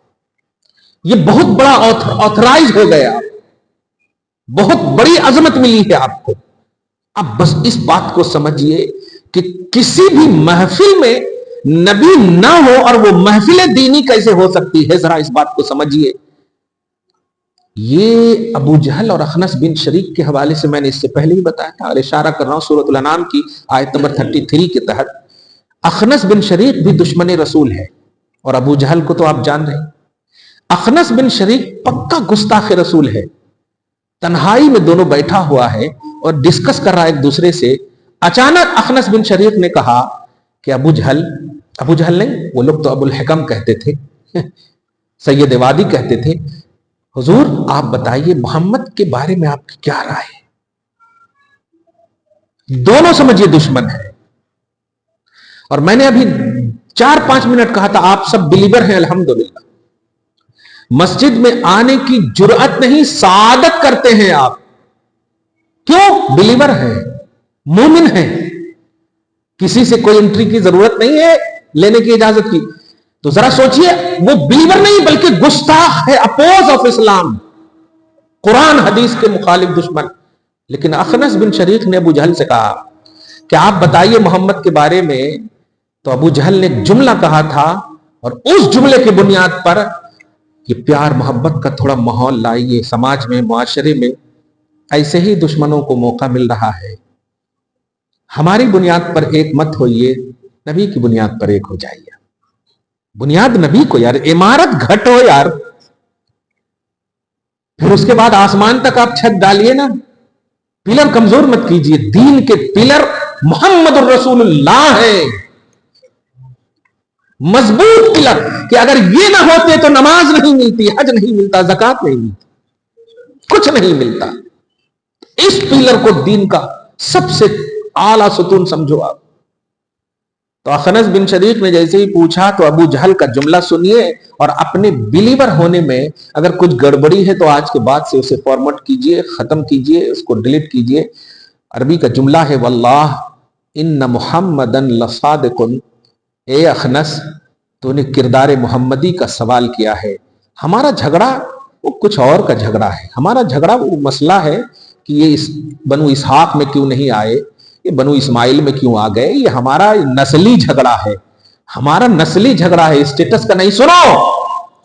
یہ بہت بڑا آتھرائز ہو گیا، بہت بڑی عظمت ملی ہے آپ کو۔ اب بس اس بات کو سمجھیے کہ کسی بھی محفل میں نبی نہ ہو اور وہ محفل دینی کیسے ہو سکتی ہے، ذرا اس بات کو سمجھیے۔ یہ ابو جہل اور اخنس بن شریک کے حوالے سے میں نے اس سے پہلے ہی بتایا تھا، اور اشارہ کر رہا ہوں سورۃ الانعام کی آیت نمبر 33 کے تحت۔ اخنس بن شریک بھی دشمن رسول ہے، اور ابو جہل کو تو آپ جان رہے ہیں۔ اخنس بن شریک پکا گستاخ رسول ہے، تنہائی میں دونوں بیٹھا ہوا ہے اور ڈسکس کر رہا ہے ایک دوسرے سے، اچانک اخنس بن شریک نے کہا کہ ابو جہل نہیں، وہ لوگ تو ابو الحکم کہتے تھے، سید وادی کہتے تھے، حضور آپ بتائیے محمد کے بارے میں آپ کی کیا رائے ہے؟ دونوں سمجھیے دشمن ہے، اور میں نے ابھی 4-5 منٹ کہا تھا آپ سب بلیور ہیں الحمدللہ، مسجد میں آنے کی جرأت نہیں، سعادت کرتے ہیں آپ، کیوں؟ بلیور ہیں، مومن ہیں، کسی سے کوئی انٹری کی ضرورت نہیں ہے لینے کی اجازت کی، تو ذرا سوچئے وہ بلیور نہیں بلکہ گستاخ ہے، اپوز آف اسلام، قرآن حدیث کے مخالف دشمن۔ لیکن اخنس بن شریک نے ابو جہل سے کہا کہ آپ بتائیے محمد کے بارے میں، تو ابو جہل نے ایک جملہ کہا تھا، اور اس جملے کی بنیاد پر یہ پیار محبت کا تھوڑا ماحول لائیے سماج میں، معاشرے میں، ایسے ہی دشمنوں کو موقع مل رہا ہے، ہماری بنیاد پر ایک مت ہوئیے، نبی کی بنیاد پر ایک ہو جائیے، بنیاد نبی کو یار، عمارت گھٹ ہو یار، پھر اس کے بعد آسمان تک آپ چھت ڈالیے نا، پلر کمزور مت کیجیے، دین کے پلر محمد الرسول اللہ ہے، مضبوط پلر، کہ اگر یہ نہ ہوتے تو نماز نہیں ملتی، حج نہیں ملتا، زکوٰۃ نہیں ملتی، کچھ نہیں ملتا، اس پلر کو دین کا سب سے اعلیٰ ستون سمجھو آپ۔ تو اخنس بن شریک نے جیسے ہی پوچھا تو ابو جہل کا جملہ سنیے، اور اپنے بلیور ہونے میں اگر کچھ گڑبڑی ہے تو آج کے بعد سے اسے فارمیٹ کیجئے، ختم کیجئے، اس کو ڈیلیٹ کیجئے۔ عربی کا جملہ ہے واللہ ان محمدن لصادق، اے اخنس تو نے کردار محمدی کا سوال کیا ہے، ہمارا جھگڑا وہ کچھ اور کا جھگڑا ہے، ہمارا جھگڑا وہ مسئلہ ہے کہ یہ بنو اسحاق میں کیوں نہیں آئے، یہ بنو اسماعیل میں کیوں آ گئے، یہ ہمارا نسلی جھگڑا ہے، ہمارا نسلی جھگڑا ہے، اسٹیٹس کا نہیں۔ سنو،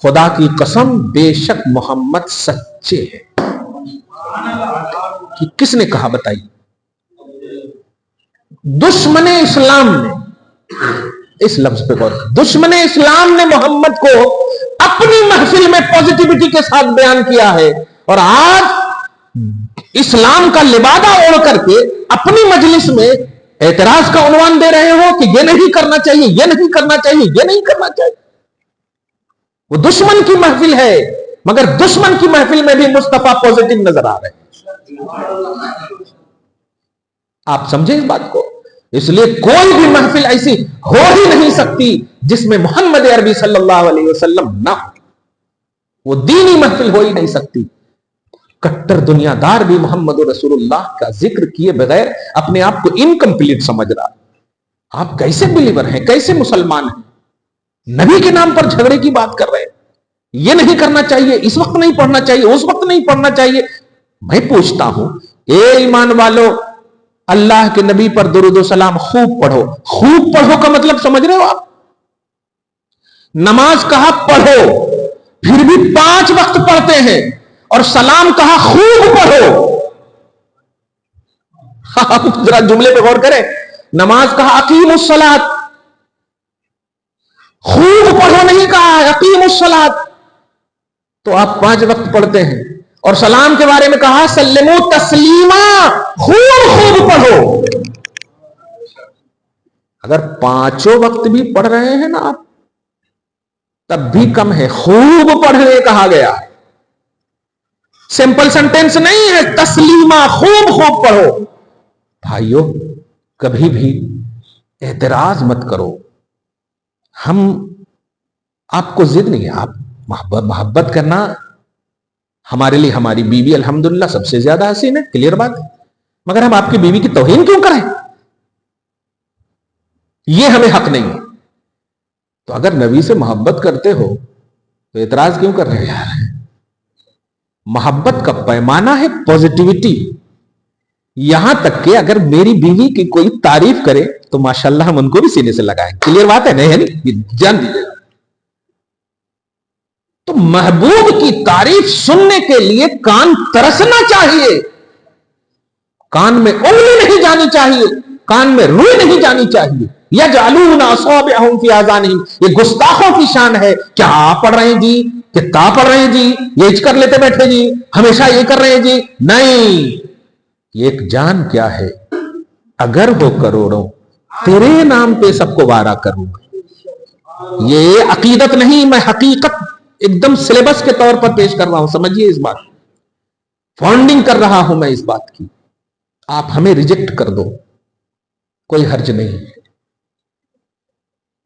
خدا کی قسم بے شک محمد سچے ہیں۔ کہ کس نے کہا بتائیے؟ دشمن اسلام نے، اس لفظ پہ غور کریں، دشمن اسلام نے محمد کو اپنی محفل میں پوزیٹیوٹی کے ساتھ بیان کیا ہے، اور آج اسلام کا لبادہ اوڑھ کر کے اپنی مجلس میں اعتراض کا عنوان دے رہے ہو کہ یہ نہیں کرنا چاہیے، یہ نہیں کرنا چاہیے، یہ نہیں کرنا چاہیے۔ وہ دشمن کی محفل ہے، مگر دشمن کی محفل میں بھی مصطفیٰ پوزیٹیو نظر آ رہے ہیں، آپ سمجھیں اس بات کو۔ اس لیے کوئی بھی محفل ایسی ہو ہی نہیں سکتی جس میں محمد عربی صلی اللہ علیہ وسلم نہ ہو، وہ دینی محفل ہو ہی نہیں سکتی۔ کٹر دنیا دار بھی محمد رسول اللہ کا ذکر کیے بغیر اپنے آپ کو انکمپلیٹ سمجھ رہا۔ آپ کیسے بلیور ہیں، کیسے مسلمان ہیں؟ نبی کے نام پر جھگڑے کی بات کر رہے ہیں، یہ نہیں کرنا چاہیے، اس وقت نہیں پڑھنا چاہیے، اس وقت نہیں پڑھنا چاہیے۔ میں پوچھتا ہوں، اے ایمان والو، اللہ کے نبی پر درود و سلام خوب پڑھو۔ خوب پڑھو کا مطلب سمجھ رہے ہو آپ؟ نماز کہا پڑھو، پھر بھی 5 وقت پڑھتے ہیں، اور سلام کہا خوب پڑھو۔ آپ ذرا جملے پہ غور کریں. نماز کہا اقیم الصلاۃ، خوب پڑھو نہیں کہا اقیم الصلاۃ. تو آپ 5 وقت پڑھتے ہیں. اور سلام کے بارے میں کہا سلموا تسلیما، خوب پڑھو. اگر 5 وقت بھی پڑھ رہے ہیں نا آپ تب بھی کم ہے. خوب پڑھنے کہا گیا. سمپل سینٹینس نہیں ہے، تسلیما، خوب پڑھو. بھائیو کبھی بھی اعتراض مت کرو. ہم آپ کو ضد نہیں ہے، آپ محبت کرنا. ہمارے لیے ہماری بیوی الحمدللہ سب سے زیادہ حسین ہے، کلیئر بات ہے. مگر ہم آپ کی بیوی کی توہین کیوں کریں؟ یہ ہمیں حق نہیں ہے. تو اگر نبی سے محبت کرتے ہو تو اعتراض کیوں کر رہے ہیں؟ محبت کا پیمانہ ہے پوزیٹیوٹی. یہاں تک کہ اگر میری بیوی کی کوئی تعریف کرے تو ماشاءاللہ ہم ان کو بھی سینے سے لگائیں. کلیئر بات ہے نہیں؟ جان دیجیے. تو محبوب کی تعریف سننے کے لیے کان ترسنا چاہیے. کان میں انگلی نہیں جانی چاہیے، کان میں روئی نہیں جانی چاہیے. یجعلون اصابعهم فی آذانہم، یہ گستاخوں کی شان ہے. کیا آپ پڑھ رہے ہیں جی؟ کتاب پڑھ رہے ہیں جی؟ یہ کر لیتے بیٹھے جی، ہمیشہ یہ کر رہے ہیں جی. نہیں، یہ ایک جان کیا ہے؟ اگر وہ کروڑوں تیرے نام پہ سب کو وارا کروں. یہ عقیدت نہیں، میں حقیقت ایک دم سلیبس کے طور پر پیش کر رہا ہوں. سمجھیے اس بات، فاؤنڈنگ کر رہا ہوں میں اس بات کی. آپ ہمیں ریجیکٹ کر دو، کوئی حرج نہیں.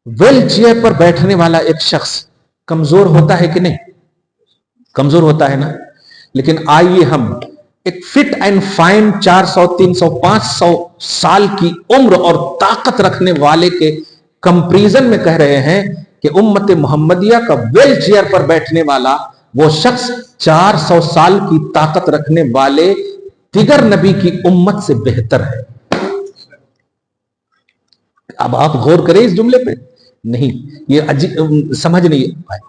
ویل چیئر پر بیٹھنے والا ایک شخص کمزور ہوتا ہے کہ نہیں؟ کمزور ہوتا ہے نا. لیکن آئیے ہم ایک فٹ اینڈ فائن 400 300 500 سال کی عمر اور طاقت رکھنے والے کے کمپریزن میں کہہ رہے ہیں کہ امت محمدیہ کا ویل چیئر پر بیٹھنے والا وہ شخص 400 سال کی طاقت رکھنے والے دیگر نبی کی امت سے بہتر ہے. اب آپ غور کریں اس جملے پہ. نہیں، یہ سمجھ نہیں پائے.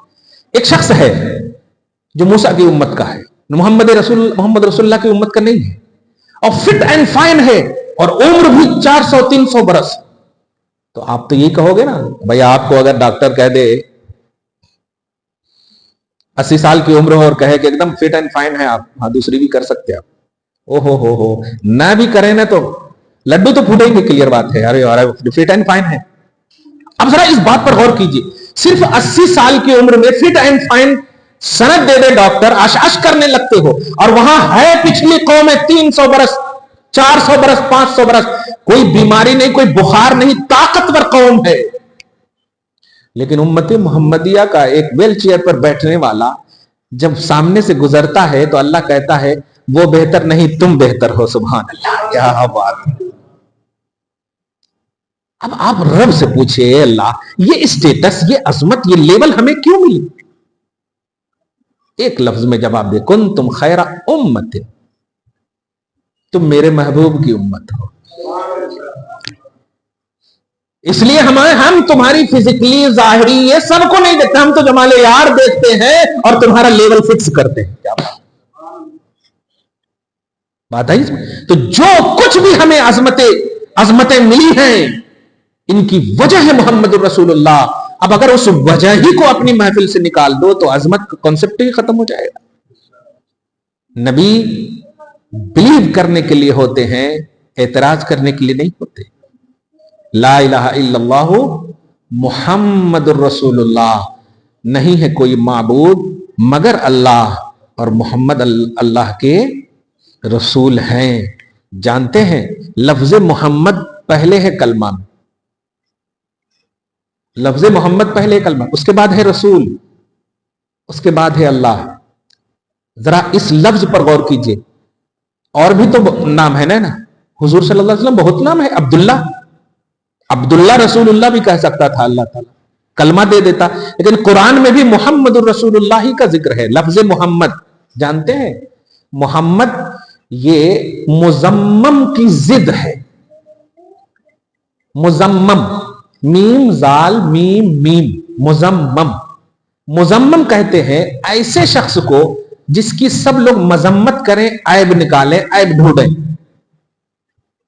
ایک شخص ہے جو موسیٰ کی امت کا ہے، محمد رسول اللہ کی امت کا نہیں ہے، اور فٹ اینڈ فائن ہے، اور عمر بھی 400 300 برس. تو آپ تو یہی کہو گے نا بھائی. آپ کو اگر ڈاکٹر کہہ دے 80 سال کی عمر ہو اور کہے کہ ایک دم فٹ اینڈ فائن ہے آپ، ہاں دوسری بھی کر سکتے آپ. او ہو نہ بھی کریں نا تو لڈو تو پھوٹیں گے. کلیئر بات ہے. ارے فٹ اینڈ فائن ہے. اب ذرا اس بات پر غور کیجئے. صرف 80 سال کی عمر میں فٹ اینڈ فائن سند دے دے ڈاکٹر، آش کرنے لگتے ہو، اور وہاں ہے پچھلی قوم ہے 300 برس 400 برس 500 برس، کوئی بیماری نہیں، کوئی بخار نہیں، طاقتور قوم ہے. لیکن امت محمدیہ کا ایک ویل چیئر پر بیٹھنے والا جب سامنے سے گزرتا ہے تو اللہ کہتا ہے وہ بہتر نہیں، تم بہتر ہو. سبحان اللہ، کیا بات ہے. اب آپ رب سے پوچھئے اللہ یہ اسٹیٹس، یہ عظمت، یہ لیول ہمیں کیوں ملی؟ ایک لفظ میں جواب دے، کنتم خیر امت، تم میرے محبوب کی امت ہو. اس لیے ہم تمہاری فزیکلی ظاہری یہ سب کو نہیں دیکھتے، ہم تو جمال یار دیکھتے ہیں اور تمہارا لیول فکس کرتے ہیں. کیا بات ہے؟ تو جو کچھ بھی ہمیں عظمتیں ملی ہیں ان کی وجہ ہے محمد الرسول اللہ. اب اگر اس وجہ ہی کو اپنی محفل سے نکال دو تو عظمت کا کنسپٹ ہی ختم ہو جائے گا. نبی بلیو کرنے کے لیے ہوتے ہیں، اعتراض کرنے کے لیے نہیں ہوتے. لا الہ الا اللہ محمد الرسول اللہ، نہیں ہے کوئی معبود مگر اللہ، اور محمد اللہ کے رسول ہیں. جانتے ہیں لفظ محمد پہلے ہے کلمہ میں، لفظ محمد پہلے کلمہ، اس کے بعد ہے رسول، اس کے بعد ہے اللہ. ذرا اس لفظ پر غور کیجئے. اور بھی تو نام ہے نا، حضور صلی اللہ علیہ وسلم بہت نام ہے. عبداللہ رسول اللہ بھی کہہ سکتا تھا اللہ تعالیٰ، کلمہ دے دیتا. لیکن قرآن میں بھی محمد الرسول اللہ ہی کا ذکر ہے. لفظ محمد جانتے ہیں، محمد یہ مزمم کی ضد ہے. مزمم، میم زال میم میم، مزمم کہتے ہیں ایسے شخص کو جس کی سب لوگ مذمت کریں، عیب نکالیں، عیب ڈھونڈیں.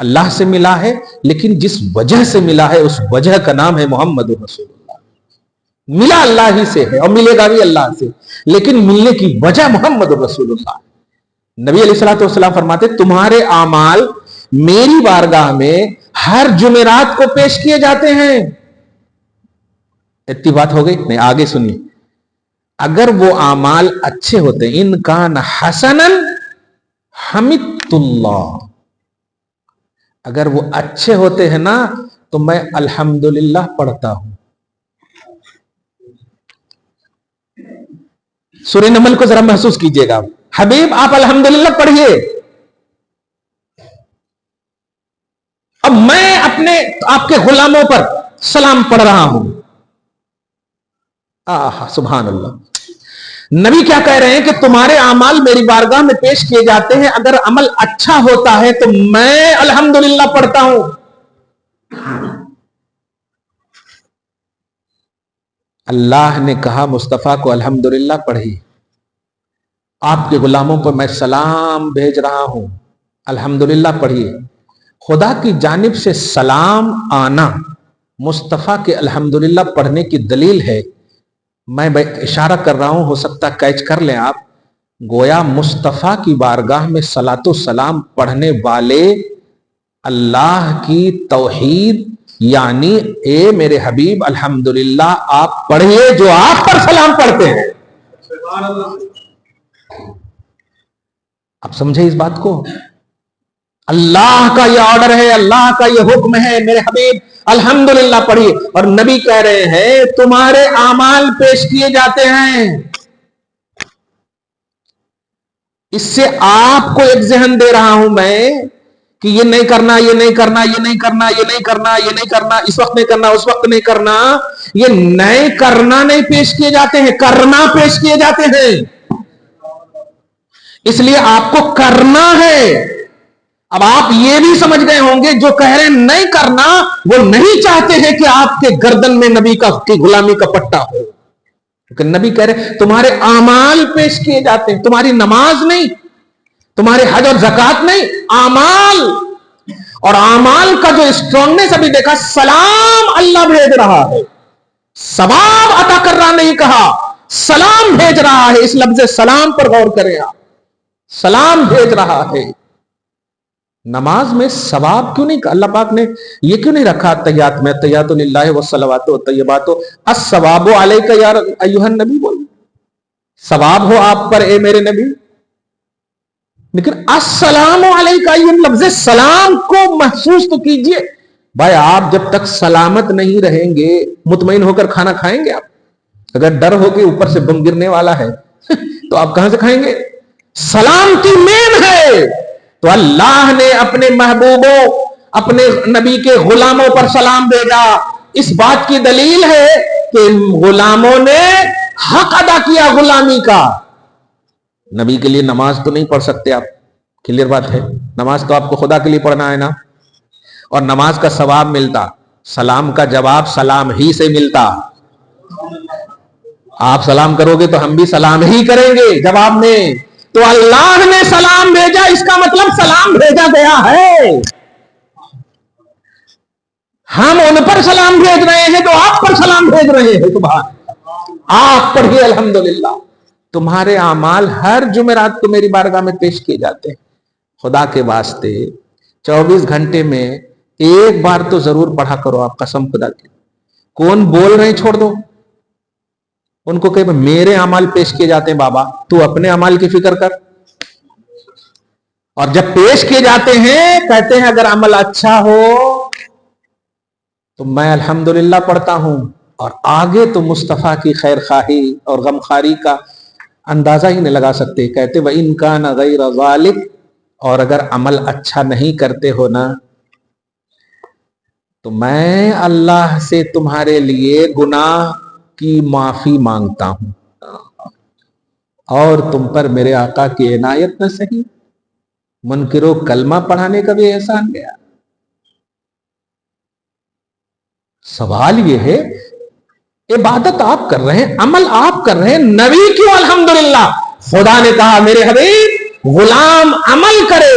اللہ سے ملا ہے، لیکن جس وجہ سے ملا ہے اس وجہ کا نام ہے محمد رسول اللہ. ملا اللہ ہی سے ہے اور ملے گا بھی اللہ سے، لیکن ملنے کی وجہ محمد رسول اللہ. نبی علیہ الصلوۃ والسلام فرماتے تمہارے اعمال میری بارگاہ میں ہر جمعرات کو پیش کیے جاتے ہیں. اتنی بات ہو گئی نہیں، آگے سنیے. اگر وہ اعمال اچھے ہوتے، ان کان حسنا حمدت اللہ، اگر وہ اچھے ہوتے ہیں نا تو میں الحمدللہ پڑھتا ہوں. سورہ نمل کو ذرا محسوس کیجئے گا. حبیب آپ الحمدللہ پڑھیے. اب میں اپنے آپ کے غلاموں پر سلام پڑھ رہا ہوں. سبحان اللہ. نبی کیا کہہ رہے ہیں کہ تمہارے اعمال میری بارگاہ میں پیش کیے جاتے ہیں، اگر عمل اچھا ہوتا ہے تو میں الحمدللہ پڑھتا ہوں. اللہ نے کہا مصطفیٰ کو الحمدللہ پڑھی. آپ کے غلاموں پر میں سلام بھیج رہا ہوں، الحمدللہ پڑھیے. خدا کی جانب سے سلام آنا مصطفیٰ کے الحمدللہ پڑھنے کی دلیل ہے. میں اشارہ کر رہا ہوں، ہو سکتا کیچ کر لیں آپ. گویا مصطفیٰ کی بارگاہ میں صلاۃ و سلام پڑھنے والے اللہ کی توحید، یعنی اے میرے حبیب الحمدللہ آپ پڑھیے جو آپ پر سلام پڑھتے ہیں. آپ سمجھے اس بات کو؟ اللہ کا یہ آرڈر ہے، اللہ کا یہ حکم ہے، میرے حبیب الحمدللہ پڑھیے. اور نبی کہہ رہے ہیں تمہارے اعمال پیش کیے جاتے ہیں. اس سے آپ کو ایک ذہن دے رہا ہوں میں کہ یہ نہیں کرنا، یہ نہیں کرنا، یہ نہیں کرنا، یہ نہیں کرنا، یہ نہیں کرنا، اس وقت نہیں کرنا، اس وقت نہیں کرنا. یہ نئے کرنا نہیں پیش کیے جاتے ہیں، کرنا پیش کیے جاتے ہیں. اس لیے آپ کو کرنا ہے. اب آپ یہ بھی سمجھ گئے ہوں گے جو کہہ رہے ہیں نہیں کرنا، وہ نہیں چاہتے ہیں کہ آپ کے گردن میں نبی کی غلامی کا پٹا ہو. لیکن نبی کہہ رہے ہیں تمہارے اعمال پیش کیے جاتے ہیں، تمہاری نماز نہیں، تمہارے حج اور زکات نہیں، اعمال. اور اعمال کا جو اسٹرانگنس ابھی دیکھا، سلام اللہ بھیج رہا ہے، ثواب عطا کر رہا نہیں کہا، سلام بھیج رہا ہے. اس لفظ سلام پر غور کریں آپ. سلام بھیج رہا ہے. نماز میں ثواب کیوں نہیں، اللہ پاک نے یہ کیوں نہیں رکھا تحیات میں، تحیات للہ والصلوات والطیبات الثواب علیک یا ایھا النبی، بول ثواب ہو آپ پر اے میرے نبی. لیکن السلام علیک، یہ لفظ سلام کو محسوس تو کیجئے. بھائی آپ جب تک سلامت نہیں رہیں گے مطمئن ہو کر کھانا کھائیں گے؟ آپ اگر ڈر ہو کہ اوپر سے بم گرنے والا ہے تو آپ کہاں سے کھائیں گے؟ سلامتی مین ہے. تو اللہ نے اپنے محبوبوں، اپنے نبی کے غلاموں پر سلام بھیجا. اس بات کی دلیل ہے کہ غلاموں نے حق ادا کیا غلامی کا. نبی کے لیے نماز تو نہیں پڑھ سکتے آپ، کلیئر بات ہے. نماز تو آپ کو خدا کے لیے پڑھنا ہے نا، اور نماز کا ثواب ملتا، سلام کا جواب سلام ہی سے ملتا. آپ سلام کرو گے تو ہم بھی سلام ہی کریں گے جواب میں. تو اللہ نے سلام بھیجا، اس کا مطلب سلام بھیجا گیا ہے. ہم ان پر سلام بھیج رہے ہیں جو آپ پر سلام بھیج رہے ہیں. سبحان، آپ پڑھیے الحمدللہ. تمہارے اعمال ہر جمعرات کو میری بارگاہ میں پیش کیے جاتے ہیں. خدا کے واسطے 24 گھنٹے میں ایک بار تو ضرور پڑھا کرو آپ، قسم خدا کی. کون بول رہے ہیں چھوڑ دو ان کو، کہ میرے اعمال پیش کیے جاتے ہیں. بابا تو اپنے اعمال کی فکر کر. اور جب پیش کیے جاتے ہیں کہتے ہیں اگر عمل اچھا ہو تو میں الحمدللہ پڑھتا ہوں. اور آگے تو مصطفیٰ کی خیر خواہی اور غم خواری کا اندازہ ہی نہیں لگا سکتے. کہتے وَإِن كَانَ غَيْرَ ذَلِكَ، اور اگر عمل اچھا نہیں کرتے ہو نا تو میں اللہ سے تمہارے لیے گناہ کی معافی مانگتا ہوں، اور تم پر میرے آقا کی عنایت نہ سہی. منکرو کلمہ پڑھانے کا بھی احسان گیا. سوال یہ ہے عبادت آپ کر رہے ہیں، عمل آپ کر رہے ہیں، نبی کیوں الحمدللہ؟ خدا نے کہا میرے حبیب غلام عمل کرے،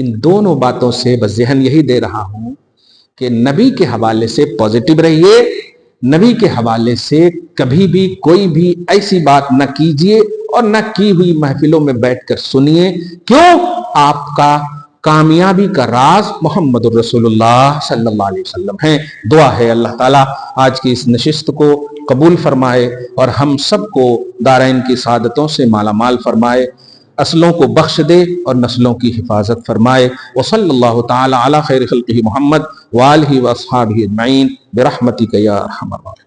ان دونوں باتوں سے بس ذہن یہی دے رہا ہوں کہ نبی کے حوالے سے پازیٹو رہیے، نبی کے حوالے سے کبھی بھی کوئی بھی ایسی بات نہ کیجیے اور نہ کی ہوئی محفلوں میں بیٹھ کر سنیے. کیوں؟ آپ کا کامیابی کا راز محمد الرسول اللہ صلی اللہ علیہ وسلم ہے. دعا ہے اللہ تعالیٰ آج کی اس نشست کو قبول فرمائے اور ہم سب کو دارین کی سعادتوں سے مالا مال فرمائے، اصلوں کو بخش دے اور نسلوں کی حفاظت فرمائے. وصلی اللہ تعالی علی خیر خلقہ محمد وآلہ واصحابہ اجمعین برحمتک یا ارحم الراحمین.